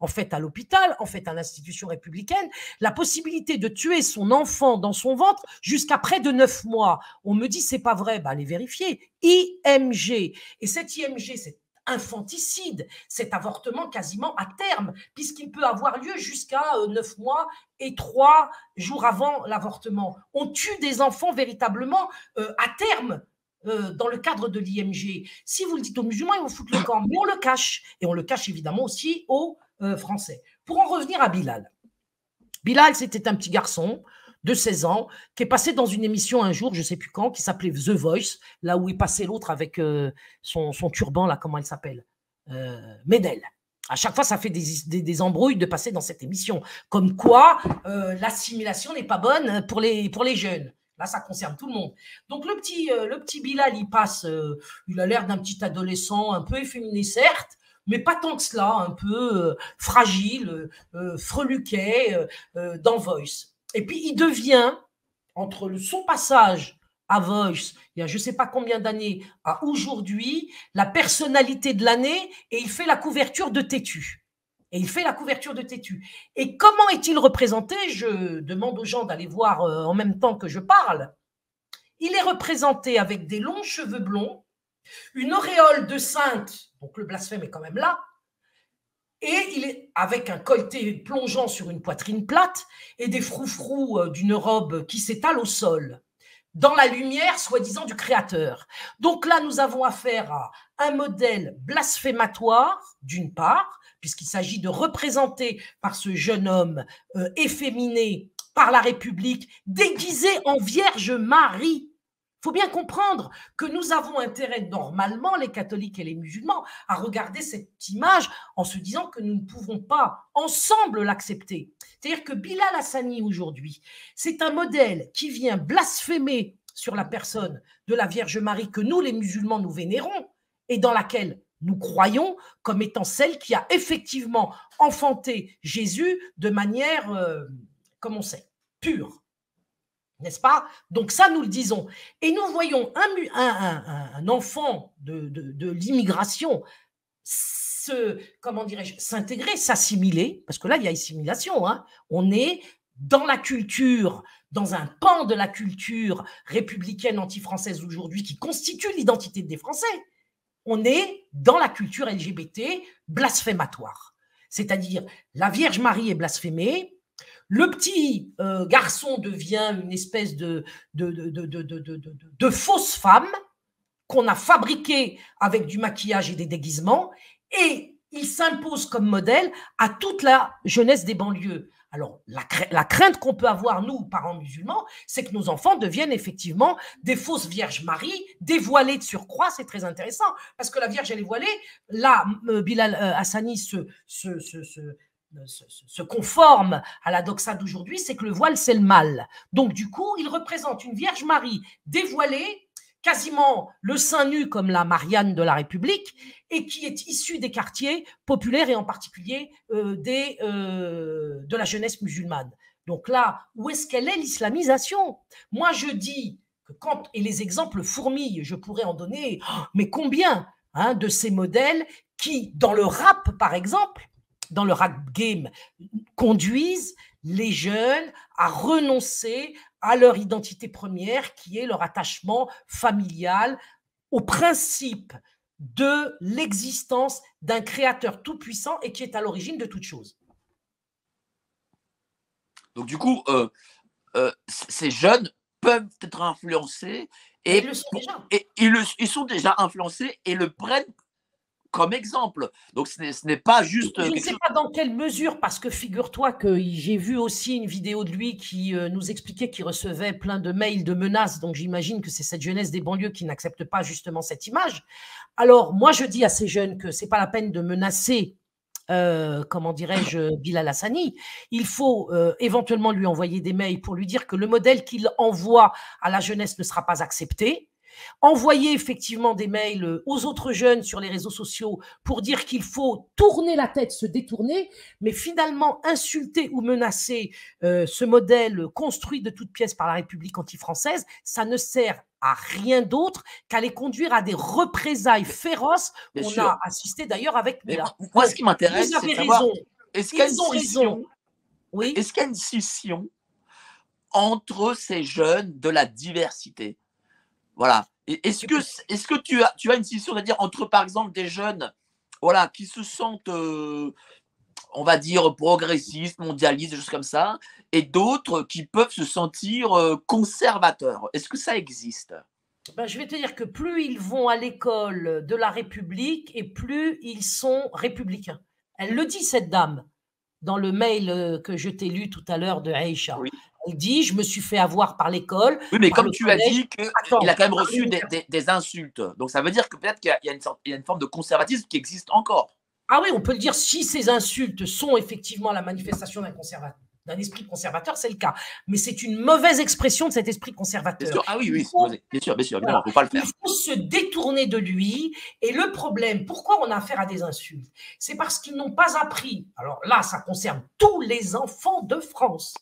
en fait à l'hôpital, en fait à l'institution républicaine, la possibilité de tuer son enfant dans son ventre jusqu'à près de 9 mois. On me dit, c'est pas vrai, ben allez vérifier. IMG. Et cet IMG, c'est infanticide, cet avortement quasiment à terme, puisqu'il peut avoir lieu jusqu'à 9 mois et 3 jours avant l'avortement. On tue des enfants véritablement à terme dans le cadre de l'IMG. Si vous le dites aux musulmans, ils vont foutre le camp, mais on le cache. Et on le cache évidemment aussi aux Français. Pour en revenir à Bilal. Bilal, c'était un petit garçon de 16 ans, qui est passé dans une émission un jour, je ne sais plus quand, qui s'appelait The Voice, là où il passait l'autre avec son turban, là, comment il s'appelle Medel. À chaque fois, ça fait des embrouilles de passer dans cette émission. Comme quoi, l'assimilation n'est pas bonne pour les jeunes. Là, ça concerne tout le monde. Donc, le petit Bilal, il passe, il a l'air d'un petit adolescent, un peu efféminé, certes, mais pas tant que cela, un peu fragile, freluquet, dans Voice. Et puis, il devient, entre son passage à Voice, il y a je ne sais pas combien d'années, à aujourd'hui, la personnalité de l'année, et il fait la couverture de Têtu. Et comment est-il représenté? Je demande aux gens d'aller voir en même temps que je parle. Il est représenté avec des longs cheveux blonds, une auréole de sainte, donc le blasphème est quand même là, et il est avec un colleté plongeant sur une poitrine plate et des froufrous d'une robe qui s'étale au sol, dans la lumière, soi-disant, du Créateur. Donc là, nous avons affaire à un modèle blasphématoire, d'une part, puisqu'il s'agit de représenter par ce jeune homme efféminé par la République, déguisé en Vierge Marie. Il faut bien comprendre que nous avons intérêt, normalement, les catholiques et les musulmans, à regarder cette image en se disant que nous ne pouvons pas ensemble l'accepter. C'est-à-dire que Bilal Hassani, aujourd'hui, c'est un modèle qui vient blasphémer sur la personne de la Vierge Marie que nous, les musulmans, nous vénérons et dans laquelle nous croyons comme étant celle qui a effectivement enfanté Jésus de manière, comme on sait, pure. N'est-ce pas? Donc ça, nous le disons. Et nous voyons un enfant de l'immigration comment dirais-je, s'intégrer, s'assimiler, parce que là, il y a assimilation. Hein. On est dans la culture, dans un pan de la culture républicaine anti-française aujourd'hui qui constitue l'identité des Français. on est dans la culture LGBT blasphématoire. C'est-à-dire, la Vierge Marie est blasphémée, le petit garçon devient une espèce de fausse femme qu'on a fabriquée avec du maquillage et des déguisements, et il s'impose comme modèle à toute la jeunesse des banlieues. Alors, la crainte qu'on peut avoir, nous, parents musulmans, c'est que nos enfants deviennent effectivement des fausses Vierges Marie, dévoilées de surcroît. C'est très intéressant, parce que la Vierge, elle est voilée. Là, Bilal Hassani se conforme à la doxa d'aujourd'hui, c'est que le voile, c'est le mal. Donc, du coup, il représente une Vierge Marie dévoilée, quasiment le sein nu comme la Marianne de la République, et qui est issue des quartiers populaires et en particulier de la jeunesse musulmane. Donc là, où est-ce qu'elle est l'islamisation? Moi, je dis que quand, et les exemples fourmillent, je pourrais en donner, mais combien de ces modèles qui, dans le rap par exemple, dans le rap game, conduisent les jeunes à renoncer à leur identité première, qui est leur attachement familial, au principe de l'existence d'un créateur tout-puissant et qui est à l'origine de toute chose. Donc du coup, ces jeunes peuvent être influencés et ils le sont déjà. Et ils sont déjà influencés et le prennent comme exemple. Donc ce n'est pas juste... Je ne sais pas dans quelle mesure, parce que figure-toi que j'ai vu aussi une vidéo de lui qui nous expliquait qu'il recevait plein de mails de menaces, donc j'imagine que c'est cette jeunesse des banlieues qui n'accepte pas justement cette image. Alors moi je dis à ces jeunes que ce n'est pas la peine de menacer, comment dirais-je, Bilal Hassani. Il faut éventuellement lui envoyer des mails pour lui dire que le modèle qu'il envoie à la jeunesse ne sera pas accepté. Envoyer effectivement des mails aux autres jeunes sur les réseaux sociaux pour dire qu'il faut tourner la tête, se détourner, mais finalement insulter ou menacer ce modèle construit de toutes pièces par la République anti-française, ça ne sert à rien d'autre qu'à les conduire à des représailles féroces qu'on a assisté d'ailleurs avec Mila. Moi, ce qui m'intéresse, c'est de savoir, est-ce qu'il y a une scission, oui. Est-ce qu'il y a une scission entre ces jeunes de la diversité? Voilà. Est-ce que tu as une scission, c'est-à-dire entre, par exemple, des jeunes voilà, qui se sentent, on va dire, progressistes, mondialistes, des choses comme ça, et d'autres qui peuvent se sentir conservateurs? Est-ce que ça existe? Ben, je vais te dire que plus ils vont à l'école de la République et plus ils sont républicains. Elle le dit, cette dame, dans le mail que je t'ai lu tout à l'heure de Aïcha. Oui. Elle dit, je me suis fait avoir par l'école. Oui, mais comme tu as dit qu'il a quand même reçu des insultes. Donc, ça veut dire que peut-être qu'il y a une forme de conservatisme qui existe encore. Ah oui, on peut le dire, si ces insultes sont effectivement la manifestation d'un esprit conservateur, c'est le cas. Mais c'est une mauvaise expression de cet esprit conservateur. Bien sûr. Ah oui, bien sûr, évidemment, il ne faut pas le faire. Il faut se détourner de lui. Et le problème, pourquoi on a affaire à des insultes? C'est parce qu'ils n'ont pas appris. Alors là, ça concerne tous les enfants de France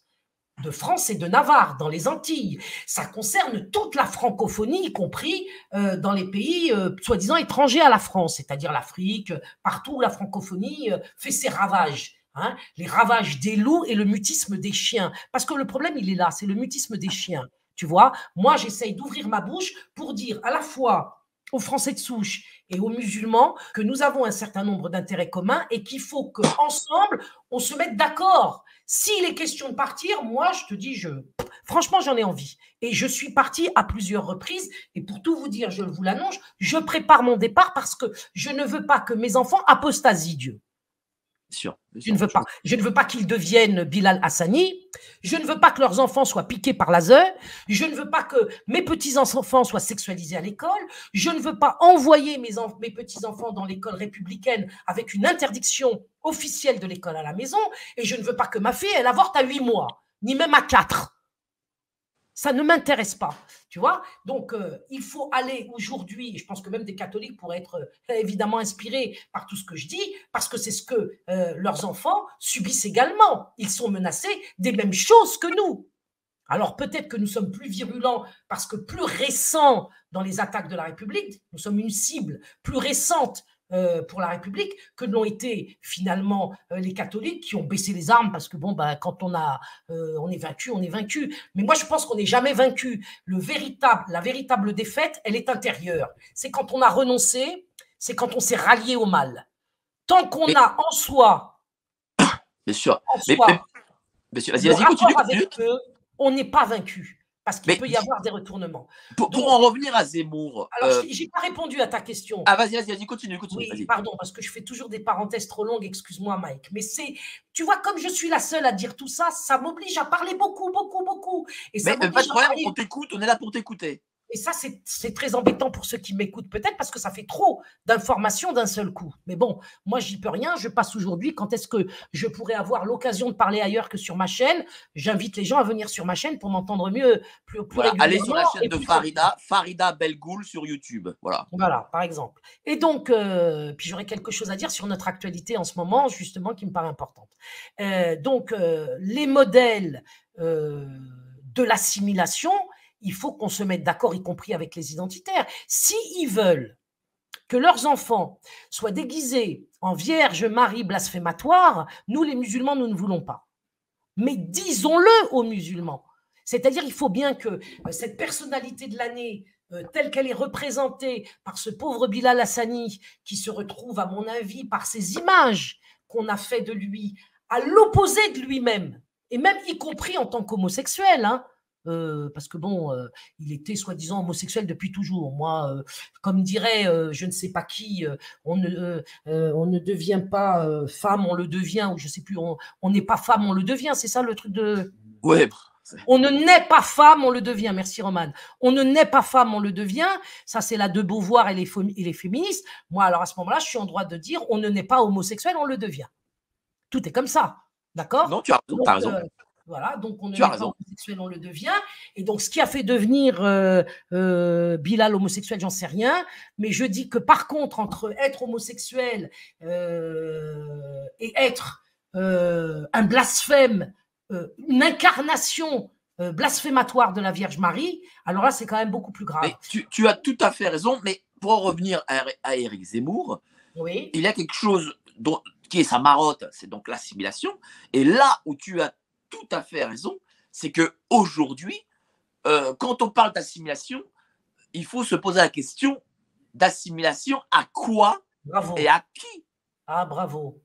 et de Navarre, dans les Antilles. Ça concerne toute la francophonie, y compris dans les pays soi-disant étrangers à la France, c'est-à-dire l'Afrique, partout où la francophonie fait ses ravages. Hein, les ravages des loups et le mutisme des chiens. Parce que le problème, il est là, c'est le mutisme des chiens. Tu vois, moi, j'essaye d'ouvrir ma bouche pour dire à la fois aux Français de souche et aux musulmans que nous avons un certain nombre d'intérêts communs et qu'il faut qu'ensemble, on se mette d'accord. S'il est question de partir, moi, je te dis, franchement, j'en ai envie. Et je suis partie à plusieurs reprises. Et pour tout vous dire, je vous l'annonce, je prépare mon départ parce que je ne veux pas que mes enfants apostasient Dieu. Sûr. Je ne veux pas qu'ils deviennent Bilal Hassani. Je ne veux pas que leurs enfants soient piqués par laser. Je ne veux pas que mes petits-enfants soient sexualisés à l'école. Je ne veux pas envoyer mes petits-enfants dans l'école républicaine avec une interdiction officielle de l'école à la maison. Et je ne veux pas que ma fille, elle avorte à 8 mois, ni même à 4. Ça ne m'intéresse pas, tu vois. Donc, il faut aller aujourd'hui, je pense que même des catholiques pourraient être évidemment inspirés par tout ce que je dis, parce que c'est ce que leurs enfants subissent également. Ils sont menacés des mêmes choses que nous. Alors, peut-être que nous sommes plus virulents parce que plus récents dans les attaques de la République, nous sommes une cible plus récente pour la République que l'ont été finalement les catholiques qui ont baissé les armes parce que bon, bah, quand on est vaincu, on est vaincu. Mais moi, je pense qu'on n'est jamais vaincu. La véritable défaite, elle est intérieure. C'est quand on a renoncé, c'est quand on s'est rallié au mal. Tant qu'on Mais- a en soi, Bien sûr. en Mais, soi bien sûr. le Vas-y, continue, rapport continue. avec eux, on n'est pas vaincu. Parce qu'il Mais peut y avoir des retournements. pour Donc, en revenir à Zemmour. alors, je n'ai pas répondu à ta question. Ah, vas-y, continue, Oui, vas-y. pardon, parce que je fais toujours des parenthèses trop longues, excuse-moi Mike. Mais c'est, tu vois, comme je suis la seule à dire tout ça, ça m'oblige à parler beaucoup, beaucoup, beaucoup. Et ça Mais pas m'oblige de à problème, parler. on t'écoute, on est là pour t'écouter. Et ça, c'est très embêtant pour ceux qui m'écoutent peut-être parce que ça fait trop d'informations d'un seul coup. Mais bon, moi, j'y peux rien. Je passe aujourd'hui. Quand est-ce que je pourrais avoir l'occasion de parler ailleurs que sur ma chaîne? J'invite les gens à venir sur ma chaîne pour m'entendre mieux, plus Voilà, allez régulièrement. sur la chaîne et de plus Farida Belgoul sur YouTube. Voilà, par exemple. Et donc, puis j'aurais quelque chose à dire sur notre actualité en ce moment, justement, qui me paraît importante. Donc, les modèles de l'assimilation, il faut qu'on se mette d'accord, y compris avec les identitaires. S'ils veulent que leurs enfants soient déguisés en Vierge Marie blasphématoire, nous, les musulmans, nous ne voulons pas. Mais disons-le aux musulmans. C'est-à-dire, il faut bien que cette personnalité de l'année, telle qu'elle est représentée par ce pauvre Bilal Hassani, qui se retrouve, à mon avis, par ces images qu'on a fait de lui, à l'opposé de lui-même, et même y compris en tant qu'homosexuel, hein, parce que bon, il était soi-disant homosexuel depuis toujours. Moi, comme dirait je ne sais pas qui, on ne devient pas femme, on le devient, ou je ne sais plus, on n'est pas femme, on le devient, c'est ça le truc de… Ouais. On ne naît pas femme, on le devient. Merci Romane. On ne naît pas femme, on le devient. Ça, c'est la de Beauvoir et les féministes. Moi, alors à ce moment-là, je suis en droit de dire on ne naît pas homosexuel, on le devient. Tout est comme ça. D'accord? Non, tu as raison. T'as raison. Voilà, donc on ne Tu as naît pas raison. homosexuel, on le devient. Et donc, ce qui a fait devenir Bilal homosexuel, j'en sais rien. Mais je dis que par contre, entre être homosexuel et être un blasphème, une incarnation blasphématoire de la Vierge Marie, alors là, c'est quand même beaucoup plus grave. Mais tu as tout à fait raison, mais pour en revenir à Éric Zemmour, oui. Il y a quelque chose qui est sa marotte, c'est donc l'assimilation. Et là où tu as tout à fait raison, c'est qu'aujourd'hui, quand on parle d'assimilation, il faut se poser la question d'assimilation à quoi Bravo. et à qui. Ah, bravo.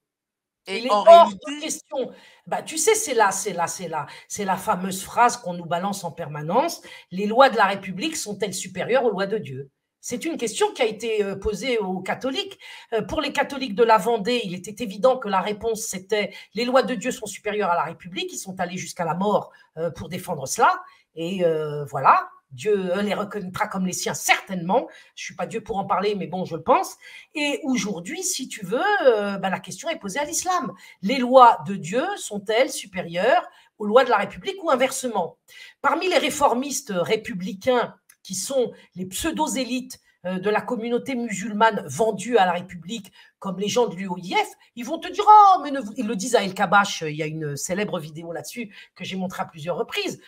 Et en réalité, question. Bah, tu sais, c'est la fameuse phrase qu'on nous balance en permanence. Les lois de la République sont-elles supérieures aux lois de Dieu? C'est une question qui a été posée aux catholiques. Pour les catholiques de la Vendée, il était évident que la réponse, c'était les lois de Dieu sont supérieures à la République. Ils sont allés jusqu'à la mort pour défendre cela. Et voilà. Dieu les reconnaîtra comme les siens, certainement. Je ne suis pas Dieu pour en parler, mais bon, je le pense. Et aujourd'hui, si tu veux, la question est posée à l'islam. Les lois de Dieu sont-elles supérieures aux lois de la République ou inversement? Parmi les réformistes républicains qui sont les pseudo-élites de la communauté musulmane vendue à la République, comme les gens de l'UOIF, ils vont te dire, oh, mais ils le disent à El Kabash, il y a une célèbre vidéo là-dessus que j'ai montrée à plusieurs reprises,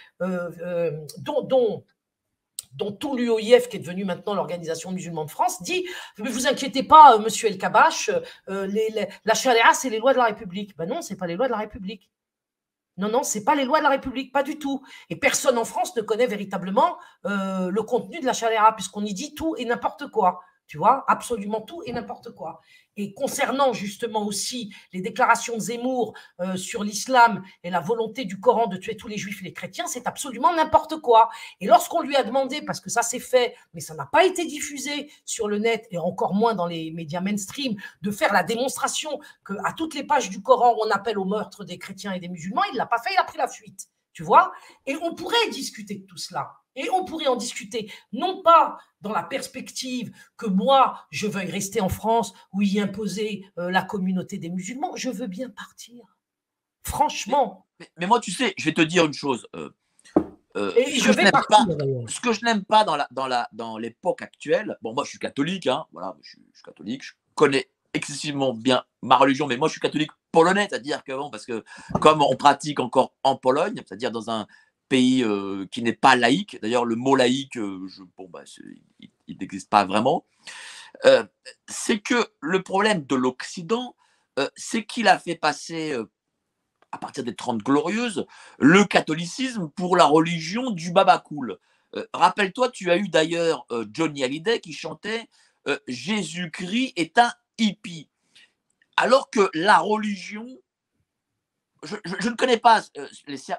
dont tout l'UOIF, qui est devenu maintenant l'Organisation musulmane de France, dit « Ne vous inquiétez pas, monsieur El Kabash, la charia, c'est les lois de la République. » Ben non, ce n'est pas les lois de la République. Non, ce n'est pas les lois de la République, pas du tout. Et personne en France ne connaît véritablement le contenu de la charia, puisqu'on y dit tout et n'importe quoi. Tu vois, absolument tout et n'importe quoi. Et concernant justement aussi les déclarations de Zemmour sur l'islam et la volonté du Coran de tuer tous les juifs et les chrétiens, c'est absolument n'importe quoi. Et lorsqu'on lui a demandé, parce que ça s'est fait, mais ça n'a pas été diffusé sur le net et encore moins dans les médias mainstream, de faire la démonstration qu'à toutes les pages du Coran, on appelle au meurtre des chrétiens et des musulmans, il ne l'a pas fait, il a pris la fuite. Tu vois? Et on pourrait discuter de tout cela. Et on pourrait en discuter, non pas dans la perspective que moi, je veuille rester en France ou y imposer la communauté des musulmans. Je veux bien partir. Franchement. Mais moi, tu sais, je vais te dire une chose. Et je vais partir. Ce que je n'aime pas dans l'époque actuelle, bon, moi, je suis catholique, hein, voilà, je suis catholique, je connais excessivement bien ma religion, mais moi, je suis catholique polonais, c'est-à-dire que, bon, parce que comme on pratique encore en Pologne, c'est-à-dire dans un pays qui n'est pas laïque. D'ailleurs, le mot laïque, il n'existe pas vraiment. C'est que le problème de l'Occident, c'est qu'il a fait passer, à partir des 30 Glorieuses, le catholicisme pour la religion du baba cool. Rappelle-toi, tu as eu d'ailleurs Johnny Hallyday qui chantait Jésus-Christ est un hippie. Alors que la religion, je ne connais pas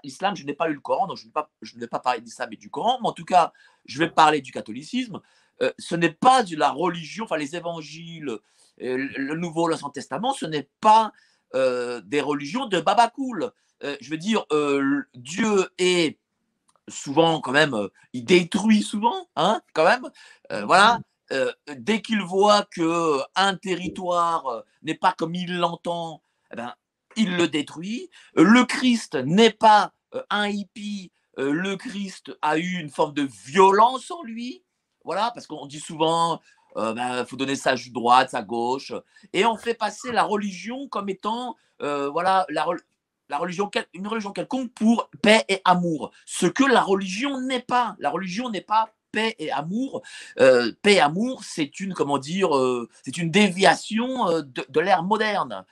l'islam, je n'ai pas lu le Coran, donc je ne vais pas parler d'islam et du Coran, mais en tout cas, je vais parler du catholicisme. Ce n'est pas de la religion, enfin les évangiles, le Nouveau, l'Ancien Testament, ce n'est pas des religions de Baba Cool. Je veux dire, Dieu est souvent quand même, il détruit souvent, hein, quand même. Voilà. Dès qu'il voit qu'un territoire n'est pas comme il l'entend, eh ben, il le détruit. Le Christ n'est pas un hippie. Le Christ a eu une forme de violence en lui. Voilà, parce qu'on dit souvent, faut donner sa droite, sa gauche. Et on fait passer la religion comme étant, voilà, la religion, une religion quelconque pour paix et amour. Ce que la religion n'est pas. La religion n'est pas paix et amour. Paix et amour, c'est une, comment dire, c'est une déviation de l'ère moderne.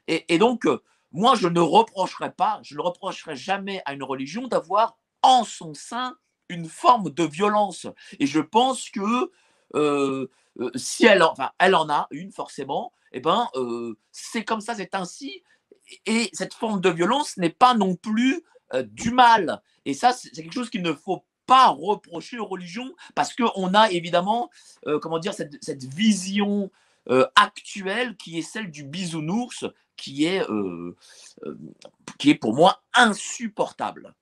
Et donc, moi, je ne reprocherai jamais à une religion d'avoir en son sein une forme de violence. Et je pense que si elle en a une forcément, eh ben, c'est comme ça, c'est ainsi. Et cette forme de violence n'est pas non plus du mal. Et ça, c'est quelque chose qu'il ne faut pas reprocher aux religions, parce qu'on a évidemment, comment dire, cette vision actuelle qui est celle du bisounours, qui est pour moi insupportable.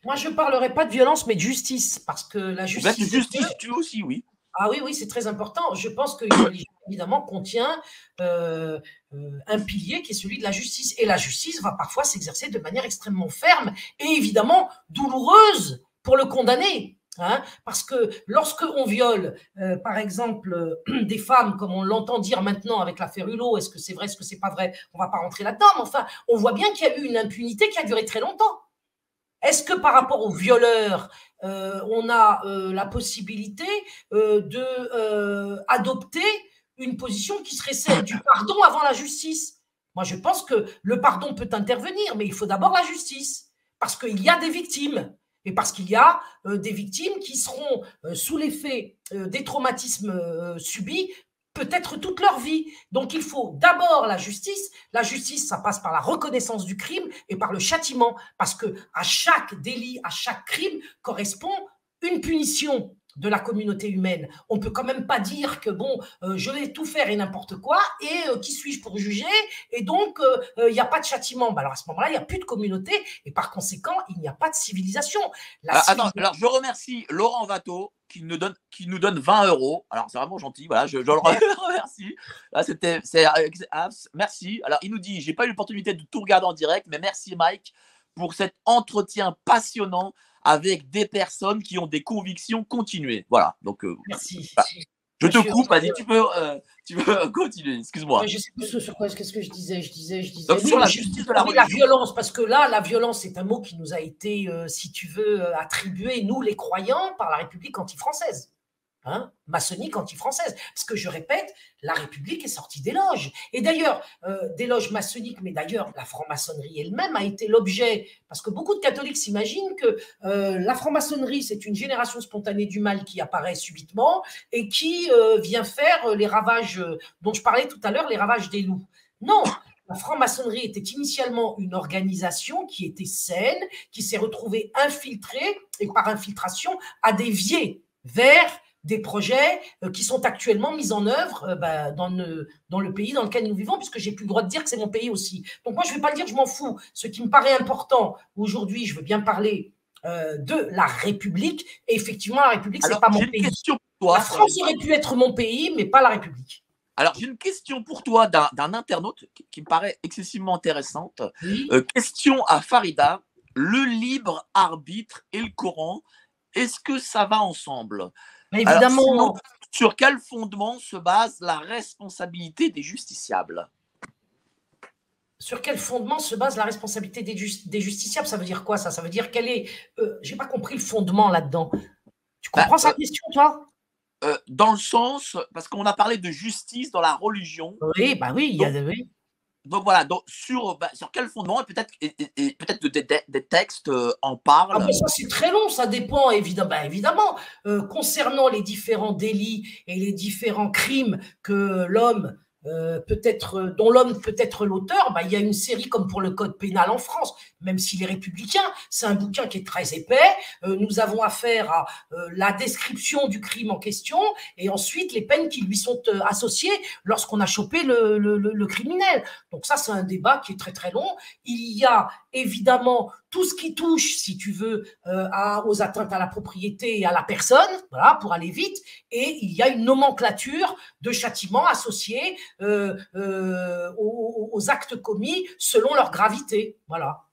Moi, je ne parlerai pas de violence, mais de justice, parce que la justice… Justice, tu aussi, oui. Ah oui, oui, c'est très important. Je pense qu'une religion, évidemment, contient un pilier qui est celui de la justice. Et la justice va parfois s'exercer de manière extrêmement ferme et évidemment douloureuse pour le condamné. Hein, parce que lorsqu'on viole, par exemple, des femmes, comme on l'entend dire maintenant avec l'affaire Hulot, est-ce que c'est vrai, est-ce que c'est pas vrai, on va pas rentrer là-dedans, mais enfin, on voit bien qu'il y a eu une impunité qui a duré très longtemps. Est-ce que par rapport aux violeurs, on a la possibilité d'adopter une position qui serait celle du pardon avant la justice? Moi, je pense que le pardon peut intervenir, mais il faut d'abord la justice, parce qu'il y a des victimes. Et parce qu'il y a des victimes qui seront sous l'effet des traumatismes subis peut-être toute leur vie. Donc, il faut d'abord la justice. La justice, ça passe par la reconnaissance du crime et par le châtiment. Parce qu'à chaque délit, à chaque crime, correspond une punition de la communauté humaine. On ne peut quand même pas dire que, bon, je vais tout faire et n'importe quoi, et qui suis-je pour juger? Et donc, il n'y a pas de châtiment. Alors, à ce moment-là, il n'y a plus de communauté, et par conséquent, il n'y a pas de civilisation. Attends, alors je remercie Laurent Watteau qui nous donne 20 €. Alors, c'est vraiment gentil. Voilà, je le remercie. Là, merci. Alors, il nous dit, j'ai pas eu l'opportunité de tout regarder en direct, mais merci Mike pour cet entretien passionnant avec des personnes qui ont des convictions continuées. Voilà. Donc, merci. Bah, je te coupe, vas-y, tu peux continuer, excuse-moi. Je sais plus sur quoi, qu'est-ce que je disais. Donc, oui, sur la justice de la religion. La violence, parce que là, la violence, c'est un mot qui nous a été, si tu veux, attribué, nous les croyants, par la République anti-française. Hein, maçonnique anti-française. Parce que je répète, la République est sortie des loges. Et d'ailleurs, des loges maçonniques, mais d'ailleurs, la franc-maçonnerie elle-même a été l'objet, parce que beaucoup de catholiques s'imaginent que la franc-maçonnerie, c'est une génération spontanée du mal qui apparaît subitement et qui vient faire les ravages dont je parlais tout à l'heure, les ravages des loups. Non, la franc-maçonnerie était initialement une organisation qui était saine, qui s'est retrouvée infiltrée, et par infiltration, a dévié vers des projets qui sont actuellement mis en œuvre dans le pays dans lequel nous vivons, puisque j'ai plus le droit de dire que c'est mon pays aussi. Donc moi, je ne vais pas le dire, je m'en fous. Ce qui me paraît important aujourd'hui, je veux bien parler de la République. Et effectivement, la République, ce n'est pas mon pays. La France aurait pu être mon pays, mais pas la République. Alors, j'ai une question pour toi d'un internaute qui me paraît excessivement intéressante. Oui. Question à Farida. Le libre arbitre et le Coran, est-ce que ça va ensemble? Évidemment. Alors, sinon, sur quel fondement se base la responsabilité des justiciables? Sur quel fondement se base la responsabilité des justiciables? Ça veut dire quoi, ça? Ça veut dire quel est… j'ai pas compris le fondement là-dedans. Tu comprends sa question, toi? Dans le sens, parce qu'on a parlé de justice dans la religion. Oui, bah oui, oui. donc voilà, donc sur quel fondement, et peut-être que des textes en parlent. Ben ça, c'est très long, ça dépend, évidemment. Évidemment, concernant les différents délits et les différents crimes que l'homme dont l'homme peut être l'auteur, il y a une série comme pour le code pénal en France, même s'il est républicain, c'est un bouquin qui est très épais. Nous avons affaire à la description du crime en question et ensuite les peines qui lui sont associées lorsqu'on a chopé le criminel. Donc ça, c'est un débat qui est très très long. Il y a évidemment tout ce qui touche, si tu veux, aux atteintes à la propriété et à la personne, voilà, pour aller vite, et il y a une nomenclature de châtiments associés aux actes commis selon leur gravité, voilà.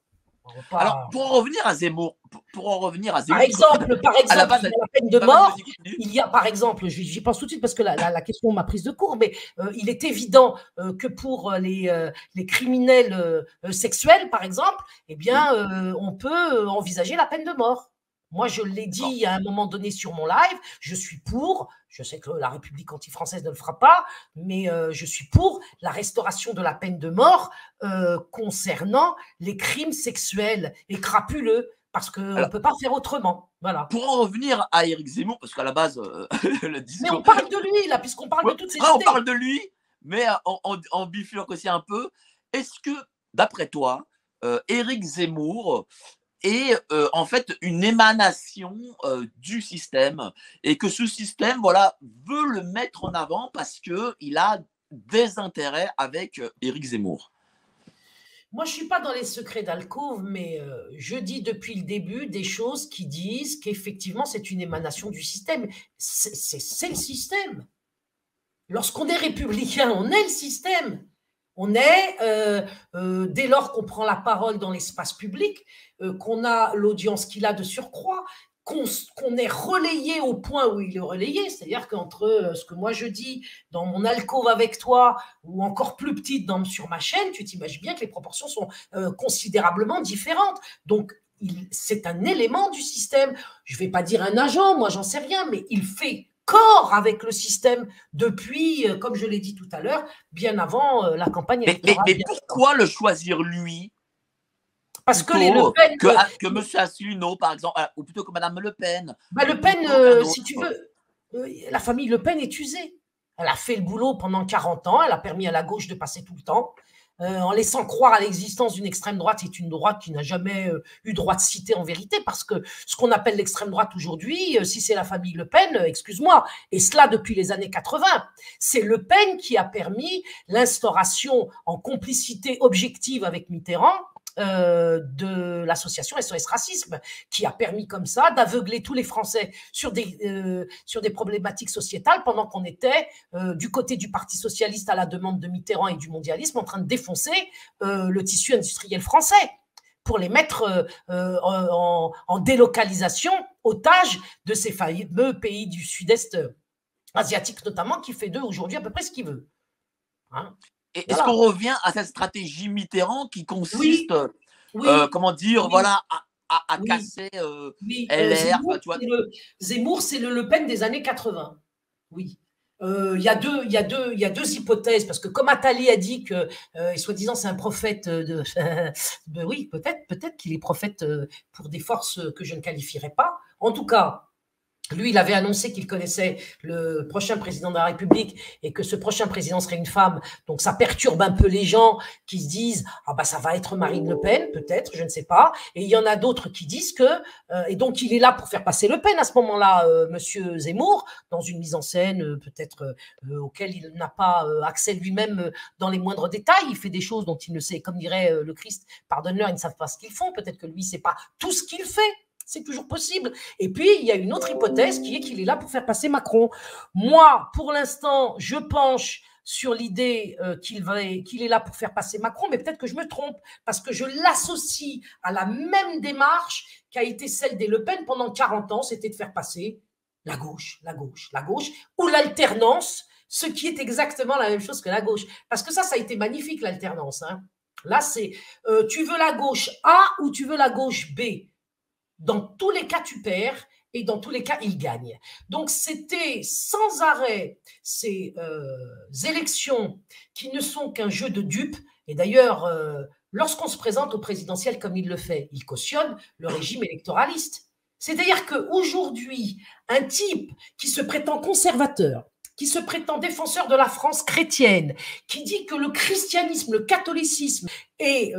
Alors, pour en revenir à Zemmour, par exemple, à la base, la peine de mort, il y a, par exemple, j'y pense tout de suite parce que la question m'a prise de court, mais il est évident que pour les criminels sexuels, par exemple, eh bien, on peut envisager la peine de mort. Moi, je l'ai dit à un moment donné sur mon live, je suis pour, je sais que la République anti-française ne le fera pas, mais je suis pour la restauration de la peine de mort concernant les crimes sexuels et crapuleux, parce qu'on ne peut pas faire autrement. Voilà. Pour en revenir à Éric Zemmour, parce qu'à la base, le discours… Mais on parle de lui, là, puisqu'on parle de toutes ces idées. On parle de lui, mais on bifurque aussi un peu. Est-ce que, d'après toi, Éric Zemmour est en fait une émanation du système et que ce système, voilà, veut le mettre en avant parce qu'il a des intérêts avec Éric Zemmour? Moi, je ne suis pas dans les secrets d'alcôve, mais je dis depuis le début des choses qui disent qu'effectivement, c'est une émanation du système. C'est le système. Lorsqu'on est républicain, on est le système. On est, dès lors qu'on prend la parole dans l'espace public, qu'on a l'audience qu'il a de surcroît, qu'on est relayé au point où il est relayé, c'est-à-dire qu'entre ce que moi je dis dans mon alcôve avec toi ou encore plus petite sur ma chaîne, tu t'imagines bien que les proportions sont considérablement différentes. Donc, c'est un élément du système. Je ne vais pas dire un agent, moi j'en sais rien, mais il fait corps avec le système depuis, comme je l'ai dit tout à l'heure, bien avant la campagne électorale. Mais pourquoi le choisir lui? Parce que les Le Pen… Que M. Asselineau, par exemple, ou plutôt que Mme Le Pen. Le Pen, si tu veux, la famille Le Pen est usée. Elle a fait le boulot pendant 40 ans, elle a permis à la gauche de passer tout le temps. En laissant croire à l'existence d'une extrême droite, c'est une droite qui n'a jamais eu droit de citer en vérité, parce que ce qu'on appelle l'extrême droite aujourd'hui, si c'est la famille Le Pen, excuse-moi, et cela depuis les années 80, c'est Le Pen qui a permis l'instauration en complicité objective avec Mitterrand de l'association SOS Racisme, qui a permis comme ça d'aveugler tous les Français sur des problématiques sociétales pendant qu'on était du côté du Parti socialiste à la demande de Mitterrand et du mondialisme en train de défoncer le tissu industriel français pour les mettre en délocalisation, otages de ces fameux pays du sud-est asiatique notamment, qui fait d'eux aujourd'hui à peu près ce qu'il veut. Hein? Est-ce qu'on revient à cette stratégie Mitterrand qui consiste, comment dire, voilà, à casser LR? Zemmour, c'est le Le Pen des années 80. Oui. Il y a deux hypothèses, parce que comme Attali a dit que, soi-disant, c'est un prophète oui, peut-être qu'il est prophète pour des forces que je ne qualifierais pas. En tout cas, lui, il avait annoncé qu'il connaissait le prochain président de la République et que ce prochain président serait une femme. Donc, ça perturbe un peu les gens qui se disent « Ah bah ça va être Marine Le Pen, peut-être, je ne sais pas. » Et il y en a d'autres qui disent que… et donc, il est là pour faire passer Le Pen à ce moment-là, Monsieur Zemmour, dans une mise en scène peut-être auquel il n'a pas accès lui-même dans les moindres détails. Il fait des choses dont il ne sait, comme dirait le Christ, pardonne-leur, ils ne savent pas ce qu'ils font. Peut-être que lui, c'est pas tout ce qu'il fait. C'est toujours possible. Et puis, il y a une autre hypothèse qui est qu'il est là pour faire passer Macron. Moi, pour l'instant, je penche sur l'idée qu'il est là pour faire passer Macron, mais peut-être que je me trompe, parce que je l'associe à la même démarche qu'a été celle des Le Pen pendant 40 ans, c'était de faire passer la gauche, ou l'alternance, ce qui est exactement la même chose que la gauche. Parce que ça a été magnifique, l'alternance. Hein. Là, c'est tu veux la gauche A ou tu veux la gauche B. Dans tous les cas, tu perds et dans tous les cas, il gagne. Donc, c'était sans arrêt ces élections qui ne sont qu'un jeu de dupes Et d'ailleurs, lorsqu'on se présente au présidentiel comme il le fait, il cautionne le régime électoraliste. C'est-à-dire qu'aujourd'hui, un type qui se prétend conservateur, qui se prétend défenseur de la France chrétienne, qui dit que le christianisme, le catholicisme est,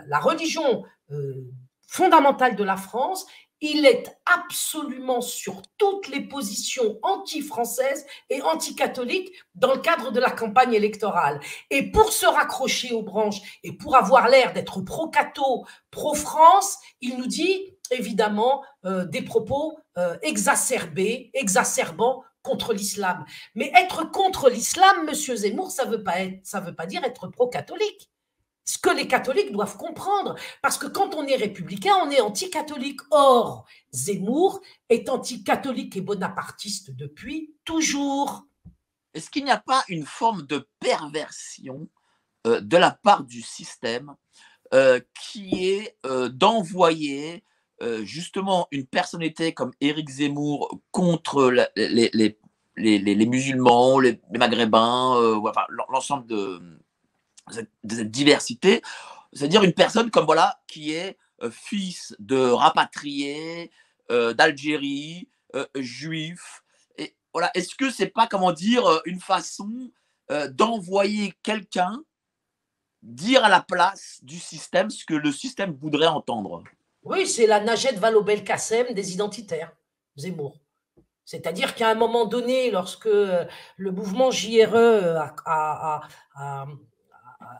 la religion fondamentale de la France, il est absolument sur toutes les positions anti-françaises et anti-catholiques dans le cadre de la campagne électorale. Et pour se raccrocher aux branches et pour avoir l'air d'être pro-catho, pro-France, il nous dit évidemment des propos exacerbants contre l'islam. Mais être contre l'islam, monsieur Zemmour, ça veut pas dire être pro-catholique. Ce que les catholiques doivent comprendre, parce que quand on est républicain, on est anti-catholique. Or, Zemmour est anti-catholique et bonapartiste depuis toujours. Est-ce qu'il n'y a pas une forme de perversion de la part du système qui est d'envoyer justement une personnalité comme Éric Zemmour contre les musulmans, les maghrébins, enfin, l'ensemble de cette diversité, c'est-à-dire une personne comme voilà qui est fils de rapatriés d'Algérie, juif. Et voilà, est-ce que c'est pas, comment dire, une façon d'envoyer quelqu'un dire à la place du système ce que le système voudrait entendre? Oui, c'est la Najat Vallaud-Belkacem des identitaires, Zemmour. C'est-à-dire qu'à un moment donné, lorsque le mouvement JRE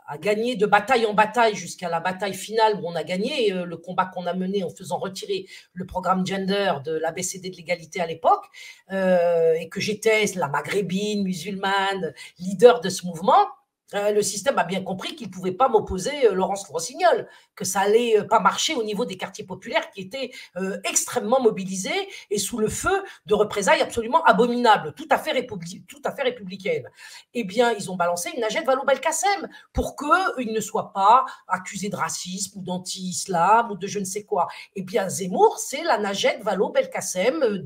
a gagné de bataille en bataille jusqu'à la bataille finale où on a gagné, le combat qu'on a mené en faisant retirer le programme gender de l'ABCD de l'égalité à l'époque, et que j'étais la maghrébine, musulmane, leader de ce mouvement, le système a bien compris qu'il ne pouvait pas m'opposer Laurence Rossignol, que ça allait pas marcher au niveau des quartiers populaires qui étaient extrêmement mobilisés et sous le feu de représailles absolument abominables, tout à fait républicaines. Eh bien, ils ont balancé une Najat Vallaud-Belkacem pour qu'il ne soit pas accusé de racisme ou d'anti-islam ou de je ne sais quoi. Eh bien, Zemmour, c'est la Najat Vallaud-Belkacem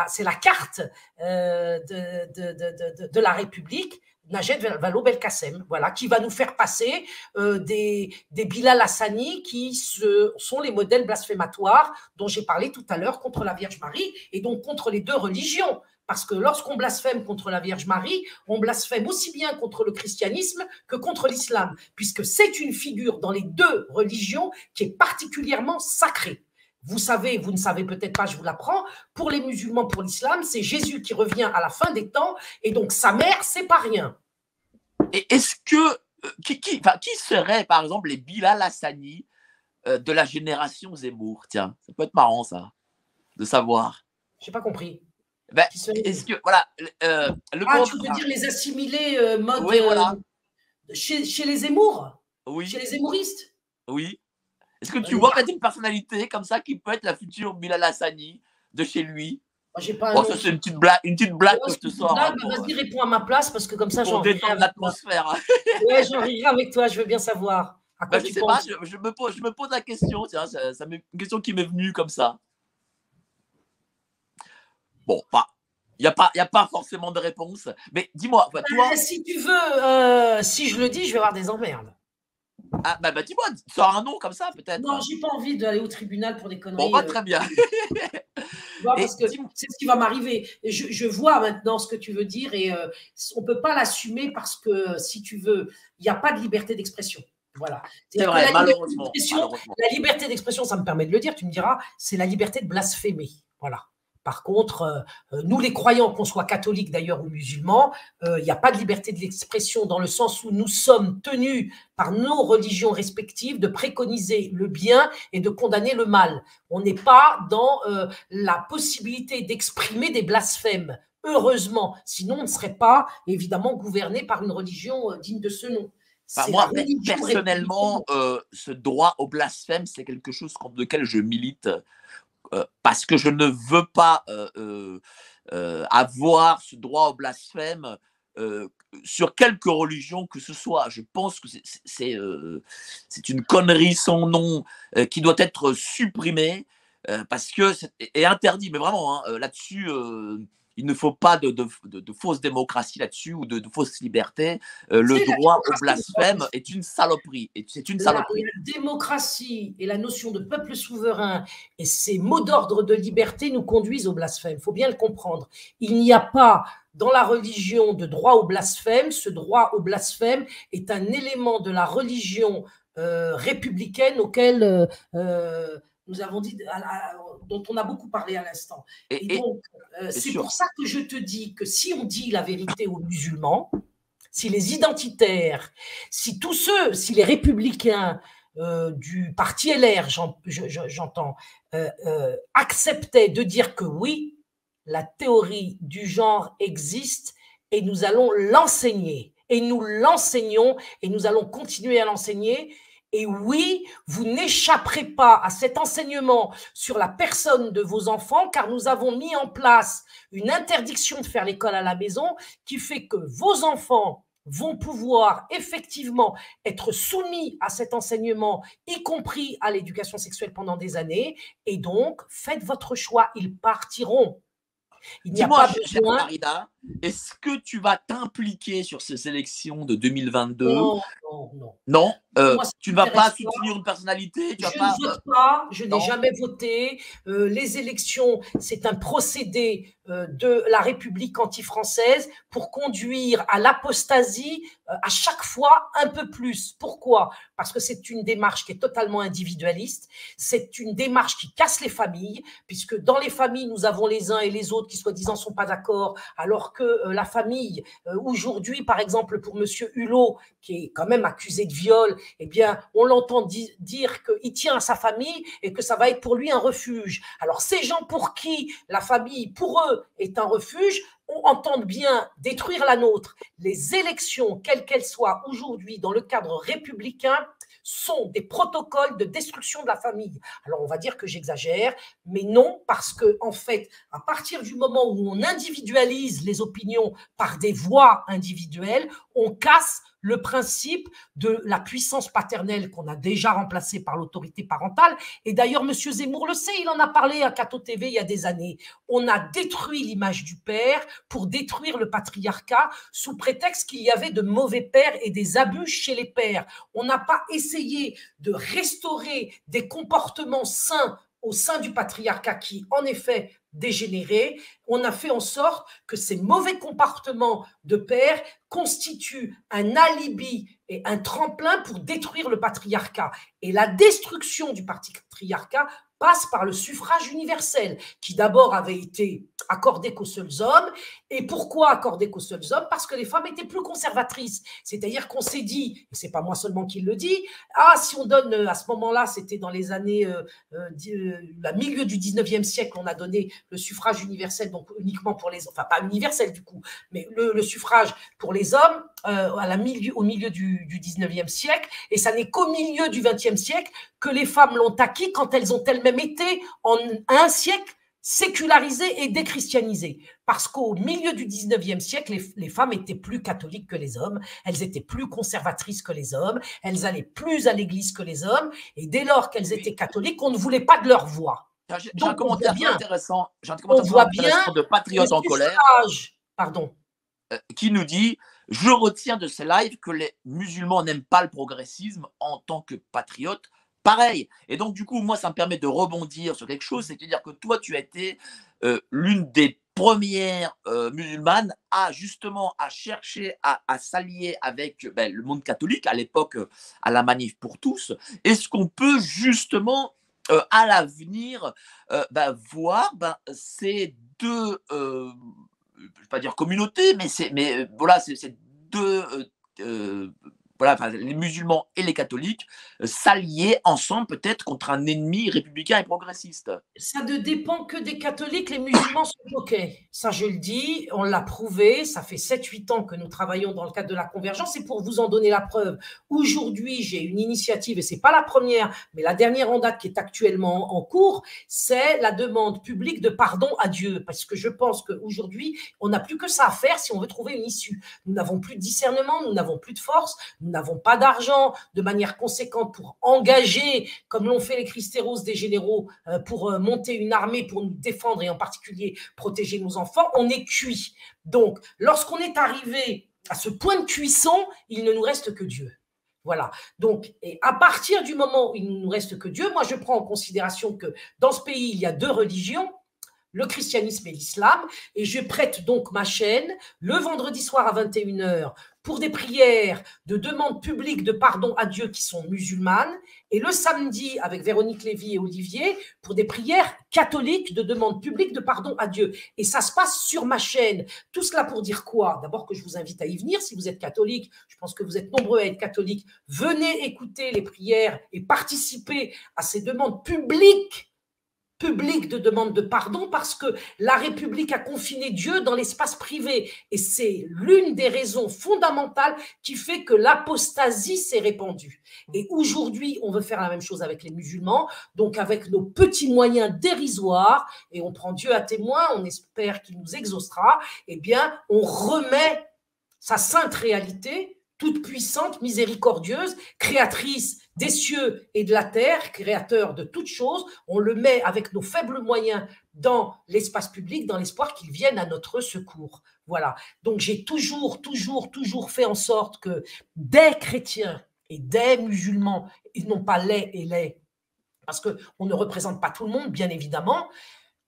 c'est la carte de la République, Najat Vallaud-Belkacem, voilà, qui va nous faire passer des Bilal Hassani qui sont les modèles blasphématoires dont j'ai parlé tout à l'heure contre la Vierge Marie et donc contre les deux religions. Parce que lorsqu'on blasphème contre la Vierge Marie, on blasphème aussi bien contre le christianisme que contre l'islam, puisque c'est une figure dans les deux religions qui est particulièrement sacrée. Vous savez, vous ne savez peut-être pas, je vous l'apprends, pour les musulmans, pour l'islam, c'est Jésus qui revient à la fin des temps, et donc sa mère, c'est pas rien. Et est-ce que, qui serait, par exemple, les Bilal Hassani de la génération Zemmour? Tiens, ça peut être marrant, ça, de savoir. J'ai pas compris. Ben, est-ce que, voilà, tu veux dire les assimilés mode oui, voilà. chez les Zemmour? Oui. Chez les Zemmouristes? Oui. Est-ce que tu vois peut-être une personnalité comme ça qui peut être la future Bilal Hassani de chez lui? J'ai pas ça, c'est une petite blague que je te sors. Vas-y, réponds à ma place parce que comme ça, j'en rirai avec l'atmosphère. Ouais, j'en rirai avec toi, je veux bien savoir. Je sais pas, je me pose la question, tiens, une question qui m'est venue comme ça. Bon, il n'y a pas forcément de réponse, mais dis-moi, toi… Si tu veux, si je le dis, je vais avoir des emmerdes. Ah, dis-moi, sors un nom comme ça, peut-être. Non, j'ai pas envie d'aller au tribunal pour des conneries. Bon, très bien. Parce que c'est ce qui va m'arriver. Je vois maintenant ce que tu veux dire et on peut pas l'assumer parce que, si tu veux, il n'y a pas de liberté d'expression. Voilà. C'est vrai, malheureusement. La liberté d'expression, ça me permet de le dire, tu me diras, c'est la liberté de blasphémer. Voilà. Par contre, nous les croyants, qu'on soit catholiques d'ailleurs ou musulmans, il n'y a pas de liberté de l'expression dans le sens où nous sommes tenus par nos religions respectives de préconiser le bien et de condamner le mal. On n'est pas dans la possibilité d'exprimer des blasphèmes, heureusement, sinon on ne serait pas évidemment gouverné par une religion digne de ce nom. Moi, personnellement, ce droit au blasphème, c'est quelque chose contre lequel je milite. Parce que je ne veux pas avoir ce droit au blasphème sur quelque religion que ce soit. Je pense que c'est une connerie sans nom qui doit être supprimée parce que c'est interdit. Mais vraiment, hein, là-dessus, il ne faut pas de fausse démocratie là-dessus ou de fausses libertés. Le droit au blasphème est une saloperie. C'est une saloperie. La démocratie et la notion de peuple souverain et ces mots d'ordre de liberté nous conduisent au blasphème. Il faut bien le comprendre. Il n'y a pas dans la religion de droit au blasphème. Ce droit au blasphème est un élément de la religion républicaine auquel nous avons dit, dont on a beaucoup parlé à l'instant. Et donc, c'est pour ça que je te dis que si on dit la vérité aux musulmans, si les identitaires, si tous ceux, si les républicains du parti LR, j'entends, acceptaient de dire que oui, la théorie du genre existe et nous allons l'enseigner. Et nous l'enseignons et nous allons continuer à l'enseigner. Et oui, vous n'échapperez pas à cet enseignement sur la personne de vos enfants, car nous avons mis en place une interdiction de faire l'école à la maison qui fait que vos enfants vont pouvoir effectivement être soumis à cet enseignement, y compris à l'éducation sexuelle pendant des années. Et donc, faites votre choix, ils partiront. Dis-moi, chère Farida, est-ce que tu vas t'impliquer sur ces élections de 2022? Non. Non, tu ne vas pas soutenir une personnalité? Je ne vote pas, je n'ai jamais voté. Les élections, c'est un procédé de la République anti-française pour conduire à l'apostasie à chaque fois un peu plus. Pourquoi? Parce que c'est une démarche qui est totalement individualiste, c'est une démarche qui casse les familles, puisque dans les familles, nous avons les uns et les autres qui soi-disant ne sont pas d'accord, alors que la famille, aujourd'hui, par exemple, pour monsieur Hulot, qui est quand même accusé de viol, eh bien, on l'entend dire qu'il tient à sa famille et que ça va être pour lui un refuge. Alors, ces gens pour qui la famille, pour eux, est un refuge, entendent bien détruire la nôtre. Les élections, quelles qu'elles soient aujourd'hui dans le cadre républicain, sont des protocoles de destruction de la famille. Alors, on va dire que j'exagère, mais non, parce que, en fait, à partir du moment où on individualise les opinions par des voix individuelles, on casse le principe de la puissance paternelle qu'on a déjà remplacée par l'autorité parentale. Et d'ailleurs, M. Zemmour le sait, il en a parlé à Cato TV il y a des années. On a détruit l'image du père pour détruire le patriarcat sous prétexte qu'il y avait de mauvais pères et des abus chez les pères. On n'a pas essayé de restaurer des comportements sains au sein du patriarcat qui, en effet, dégénéré. On a fait en sorte que ces mauvais comportements de père constituent un alibi et un tremplin pour détruire le patriarcat. Et la destruction du patriarcat passe par le suffrage universel, qui d'abord avait été accordé qu'aux seuls hommes. Et pourquoi accordé qu'aux seuls hommes? Parce que les femmes étaient plus conservatrices. C'est-à-dire qu'on s'est dit, et c'est pas moi seulement qui le dis, ah, si on donne, à ce moment-là, c'était dans les années, la milieu du 19e siècle, on a donné le suffrage universel, donc uniquement pour les hommes, enfin pas universel du coup, mais le suffrage pour les hommes au milieu du 19e siècle, et ça n'est qu'au milieu du 20e siècle que les femmes l'ont acquis quand elles ont elles-mêmes été en un siècle sécularisées et déchristianisées. Parce qu'au milieu du 19e siècle, les femmes étaient plus catholiques que les hommes, elles étaient plus conservatrices que les hommes, elles allaient plus à l'église que les hommes, et dès lors qu'elles étaient catholiques, on ne voulait pas de leur voix. J'ai un commentaire intéressant, de Patriote en colère, qui nous dit: je retiens de ces lives que les musulmans n'aiment pas le progressisme en tant que patriotes. Pareil. Et donc, du coup, moi, ça me permet de rebondir sur quelque chose, c'est-à-dire que toi, tu as été l'une des premières musulmanes à justement à chercher à s'allier avec le monde catholique à l'époque, à la Manif pour tous. Est-ce qu'on peut justement à l'avenir voir ces deux, je ne vais pas dire communautés, mais voilà, c'est deux voilà, enfin, les musulmans et les catholiques s'allier ensemble peut-être contre un ennemi républicain et progressiste? Ça ne dépend que des catholiques, les musulmans sont OK. Ça, je le dis, on l'a prouvé, ça fait 7-8 ans que nous travaillons dans le cadre de la convergence, et pour vous en donner la preuve, aujourd'hui, j'ai une initiative, et ce n'est pas la première, mais la dernière en date qui est actuellement en cours, c'est la demande publique de pardon à Dieu, parce que je pense qu'aujourd'hui, on n'a plus que ça à faire si on veut trouver une issue. Nous n'avons plus de discernement, nous n'avons plus de force, nous nous n'avons pas d'argent de manière conséquente pour engager, comme l'ont fait les Cristeros des généraux, pour monter une armée pour nous défendre et en particulier protéger nos enfants, on est cuit. Donc, lorsqu'on est arrivé à ce point de cuisson, il ne nous reste que Dieu. Voilà. Donc, et à partir du moment où il ne nous reste que Dieu, moi je prends en considération que dans ce pays, il y a deux religions, le christianisme et l'islam, et je prête donc ma chaîne le vendredi soir à 21h pour des prières de demande publique de pardon à Dieu qui sont musulmanes, et le samedi avec Véronique Lévy et Olivier pour des prières catholiques de demande publique de pardon à Dieu. Et ça se passe sur ma chaîne. Tout cela pour dire quoi? D'abord que je vous invite à y venir si vous êtes catholique. Je pense que vous êtes nombreux à être catholiques. Venez écouter les prières et participer à ces demandes publiques de demande de pardon, parce que la République a confiné Dieu dans l'espace privé. Et c'est l'une des raisons fondamentales qui fait que l'apostasie s'est répandue. Et aujourd'hui, on veut faire la même chose avec les musulmans, donc avec nos petits moyens dérisoires, et on prend Dieu à témoin, on espère qu'il nous exaucera, eh bien, on remet sa sainte réalité, toute puissante, miséricordieuse, créatrice des cieux et de la terre, créateur de toutes choses, on le met avec nos faibles moyens dans l'espace public, dans l'espoir qu'il vienne à notre secours. Voilà. Donc j'ai toujours fait en sorte que des chrétiens et des musulmans, et non pas les et les, parce qu'on ne représente pas tout le monde, bien évidemment,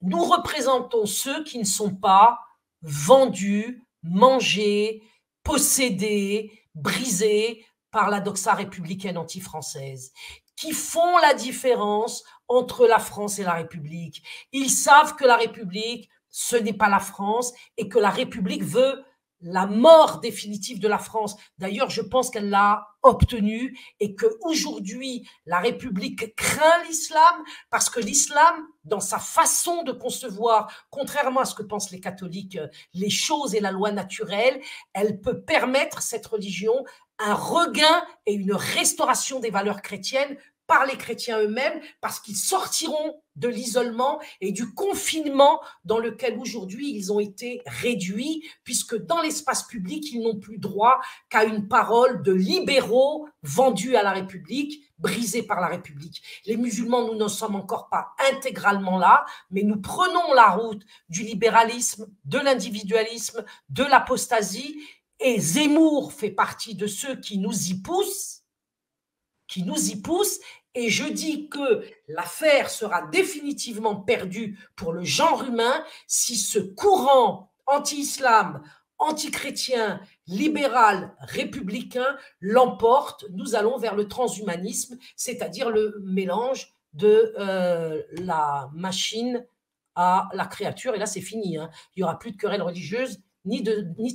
nous représentons ceux qui ne sont pas vendus, mangés, possédés, brisés par la doxa républicaine anti-française, qui font la différence entre la France et la République. Ils savent que la République, ce n'est pas la France, et que la République veut la mort définitive de la France. D'ailleurs, je pense qu'elle l'a obtenue et qu'aujourd'hui, la République craint l'islam parce que l'islam, dans sa façon de concevoir, contrairement à ce que pensent les catholiques, les choses et la loi naturelle, elle peut permettre, cette religion, un regain et une restauration des valeurs chrétiennes par les chrétiens eux-mêmes, parce qu'ils sortiront de l'isolement et du confinement dans lequel aujourd'hui ils ont été réduits, puisque dans l'espace public, ils n'ont plus droit qu'à une parole de libéraux vendus à la République, brisés par la République. Les musulmans, nous n'en sommes encore pas intégralement là, mais nous prenons la route du libéralisme, de l'individualisme, de l'apostasie, et Zemmour fait partie de ceux qui nous y poussent, et je dis que l'affaire sera définitivement perdue pour le genre humain si ce courant anti-islam, anti-chrétien, libéral, républicain l'emporte. Nous allons vers le transhumanisme, c'est-à-dire le mélange de la machine à la créature. Et là, c'est fini, hein. Il n'y aura plus de querelle religieuse ni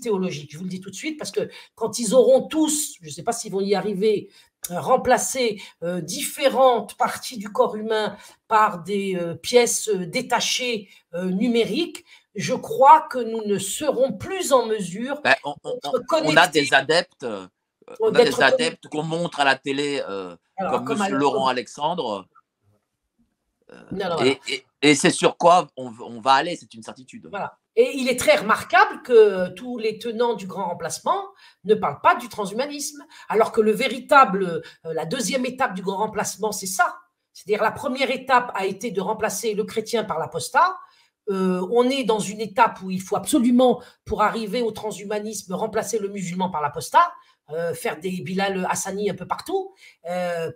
théologique. Je vous le dis tout de suite, parce que quand ils auront tous, je ne sais pas s'ils vont y arriver, remplacer différentes parties du corps humain par des pièces détachées numériques, je crois que nous ne serons plus en mesure d'être connectés. On a des adeptes, qu'on montre à la télé, comme M. Laurent Alexandre. Et c'est sur quoi on va aller, c'est une certitude. Voilà. Et il est très remarquable que tous les tenants du grand remplacement ne parlent pas du transhumanisme, alors que la deuxième étape du grand remplacement, c'est ça. C'est-à-dire la première étape a été de remplacer le chrétien par l'apostat. On est dans une étape où il faut absolument, pour arriver au transhumanisme, remplacer le musulman par l'apostat. Faire des Bilal Hassani un peu partout,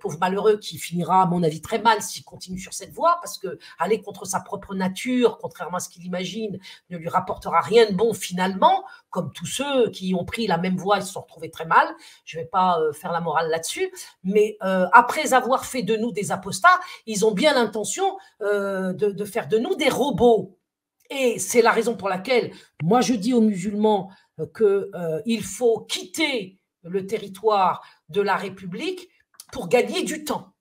pauvre malheureux qui finira à mon avis très mal s'il continue sur cette voie, parce que aller contre sa propre nature, contrairement à ce qu'il imagine, ne lui rapportera rien de bon finalement, comme tous ceux qui ont pris la même voie, ils se sont retrouvés très mal. Je ne vais pas faire la morale là-dessus, mais après avoir fait de nous des apostats, ils ont bien l'intention de faire de nous des robots. Et c'est la raison pour laquelle moi je dis aux musulmans qu'il faut quitter le territoire de la République pour gagner du temps.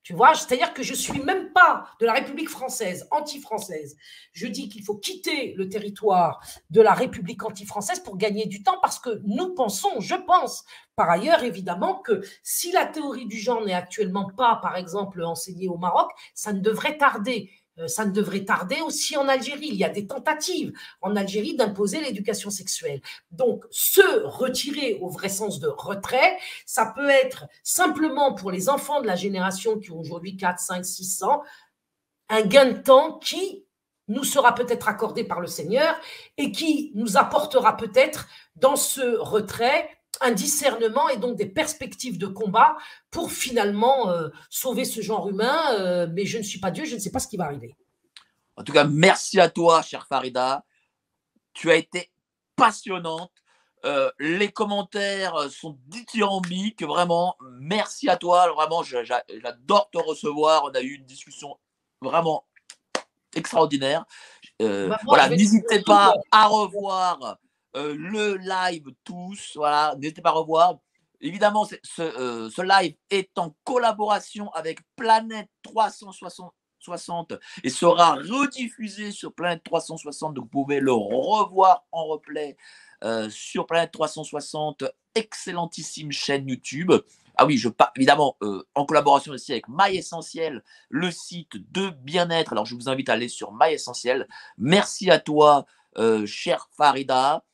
Tu vois, c'est-à-dire que je ne suis même pas de la République française, anti-française. Je dis qu'il faut quitter le territoire de la République anti-française pour gagner du temps, parce que nous pensons, je pense, par ailleurs, évidemment, que si la théorie du genre n'est actuellement pas, par exemple, enseignée au Maroc, ça ne devrait tarder. Ça ne devrait tarder aussi en Algérie. Il y a des tentatives en Algérie d'imposer l'éducation sexuelle. Donc, se retirer au vrai sens de retrait, ça peut être simplement pour les enfants de la génération qui ont aujourd'hui 4, 5, 6 ans, un gain de temps qui nous sera peut-être accordé par le Seigneur et qui nous apportera peut-être dans ce retrait un discernement et donc des perspectives de combat pour finalement sauver ce genre humain. Mais je ne suis pas Dieu, je ne sais pas ce qui va arriver. En tout cas, merci à toi, chère Farida. Tu as été passionnante. Les commentaires sont dithyrambiques. Vraiment, merci à toi. Vraiment, j'adore te recevoir. On a eu une discussion vraiment extraordinaire. Voilà, n'hésitez pas à revoir le live tous. Voilà, n'hésitez pas à revoir. Évidemment, ce live est en collaboration avec Planète 360 et sera rediffusé sur Planète 360. Donc, vous pouvez le revoir en replay sur Planète 360, excellentissime chaîne YouTube. Ah oui, je parle évidemment en collaboration aussi avec MyEssentiel, le site de bien-être. Alors, je vous invite à aller sur MyEssentiel. Merci à toi, chère Farida.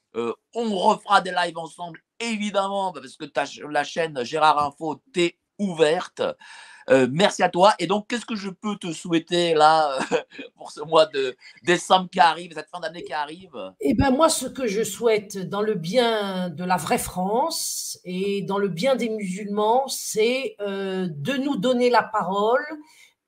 On refera des lives ensemble, évidemment, parce que la chaîne Gérard Info t'est ouverte. Merci à toi. Et donc, qu'est-ce que je peux te souhaiter là pour ce mois de décembre qui arrive, cette fin d'année qui arrive? Eh bien, moi, ce que je souhaite dans le bien de la vraie France et dans le bien des musulmans, c'est de nous donner la parole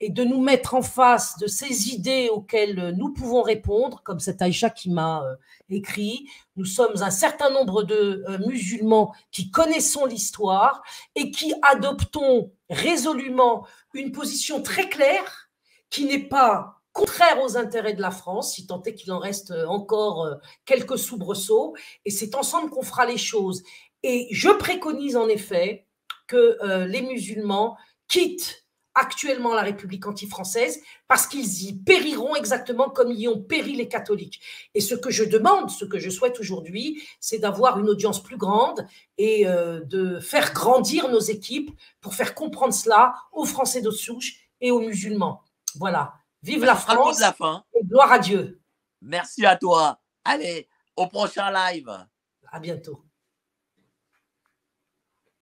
et de nous mettre en face de ces idées auxquelles nous pouvons répondre, comme cette Aïcha qui m'a écrit. Nous sommes un certain nombre de musulmans qui connaissons l'histoire et qui adoptons résolument une position très claire qui n'est pas contraire aux intérêts de la France, si tant est qu'il en reste encore quelques soubresauts, et c'est ensemble qu'on fera les choses. Et je préconise en effet que les musulmans quittent actuellement la République anti-française parce qu'ils y périront exactement comme y ont péri les catholiques. Et ce que je demande, ce que je souhaite aujourd'hui, c'est d'avoir une audience plus grande et de faire grandir nos équipes pour faire comprendre cela aux Français de souche et aux musulmans. Voilà. Vive la France et gloire à Dieu. Merci à toi. Allez, au prochain live. À bientôt.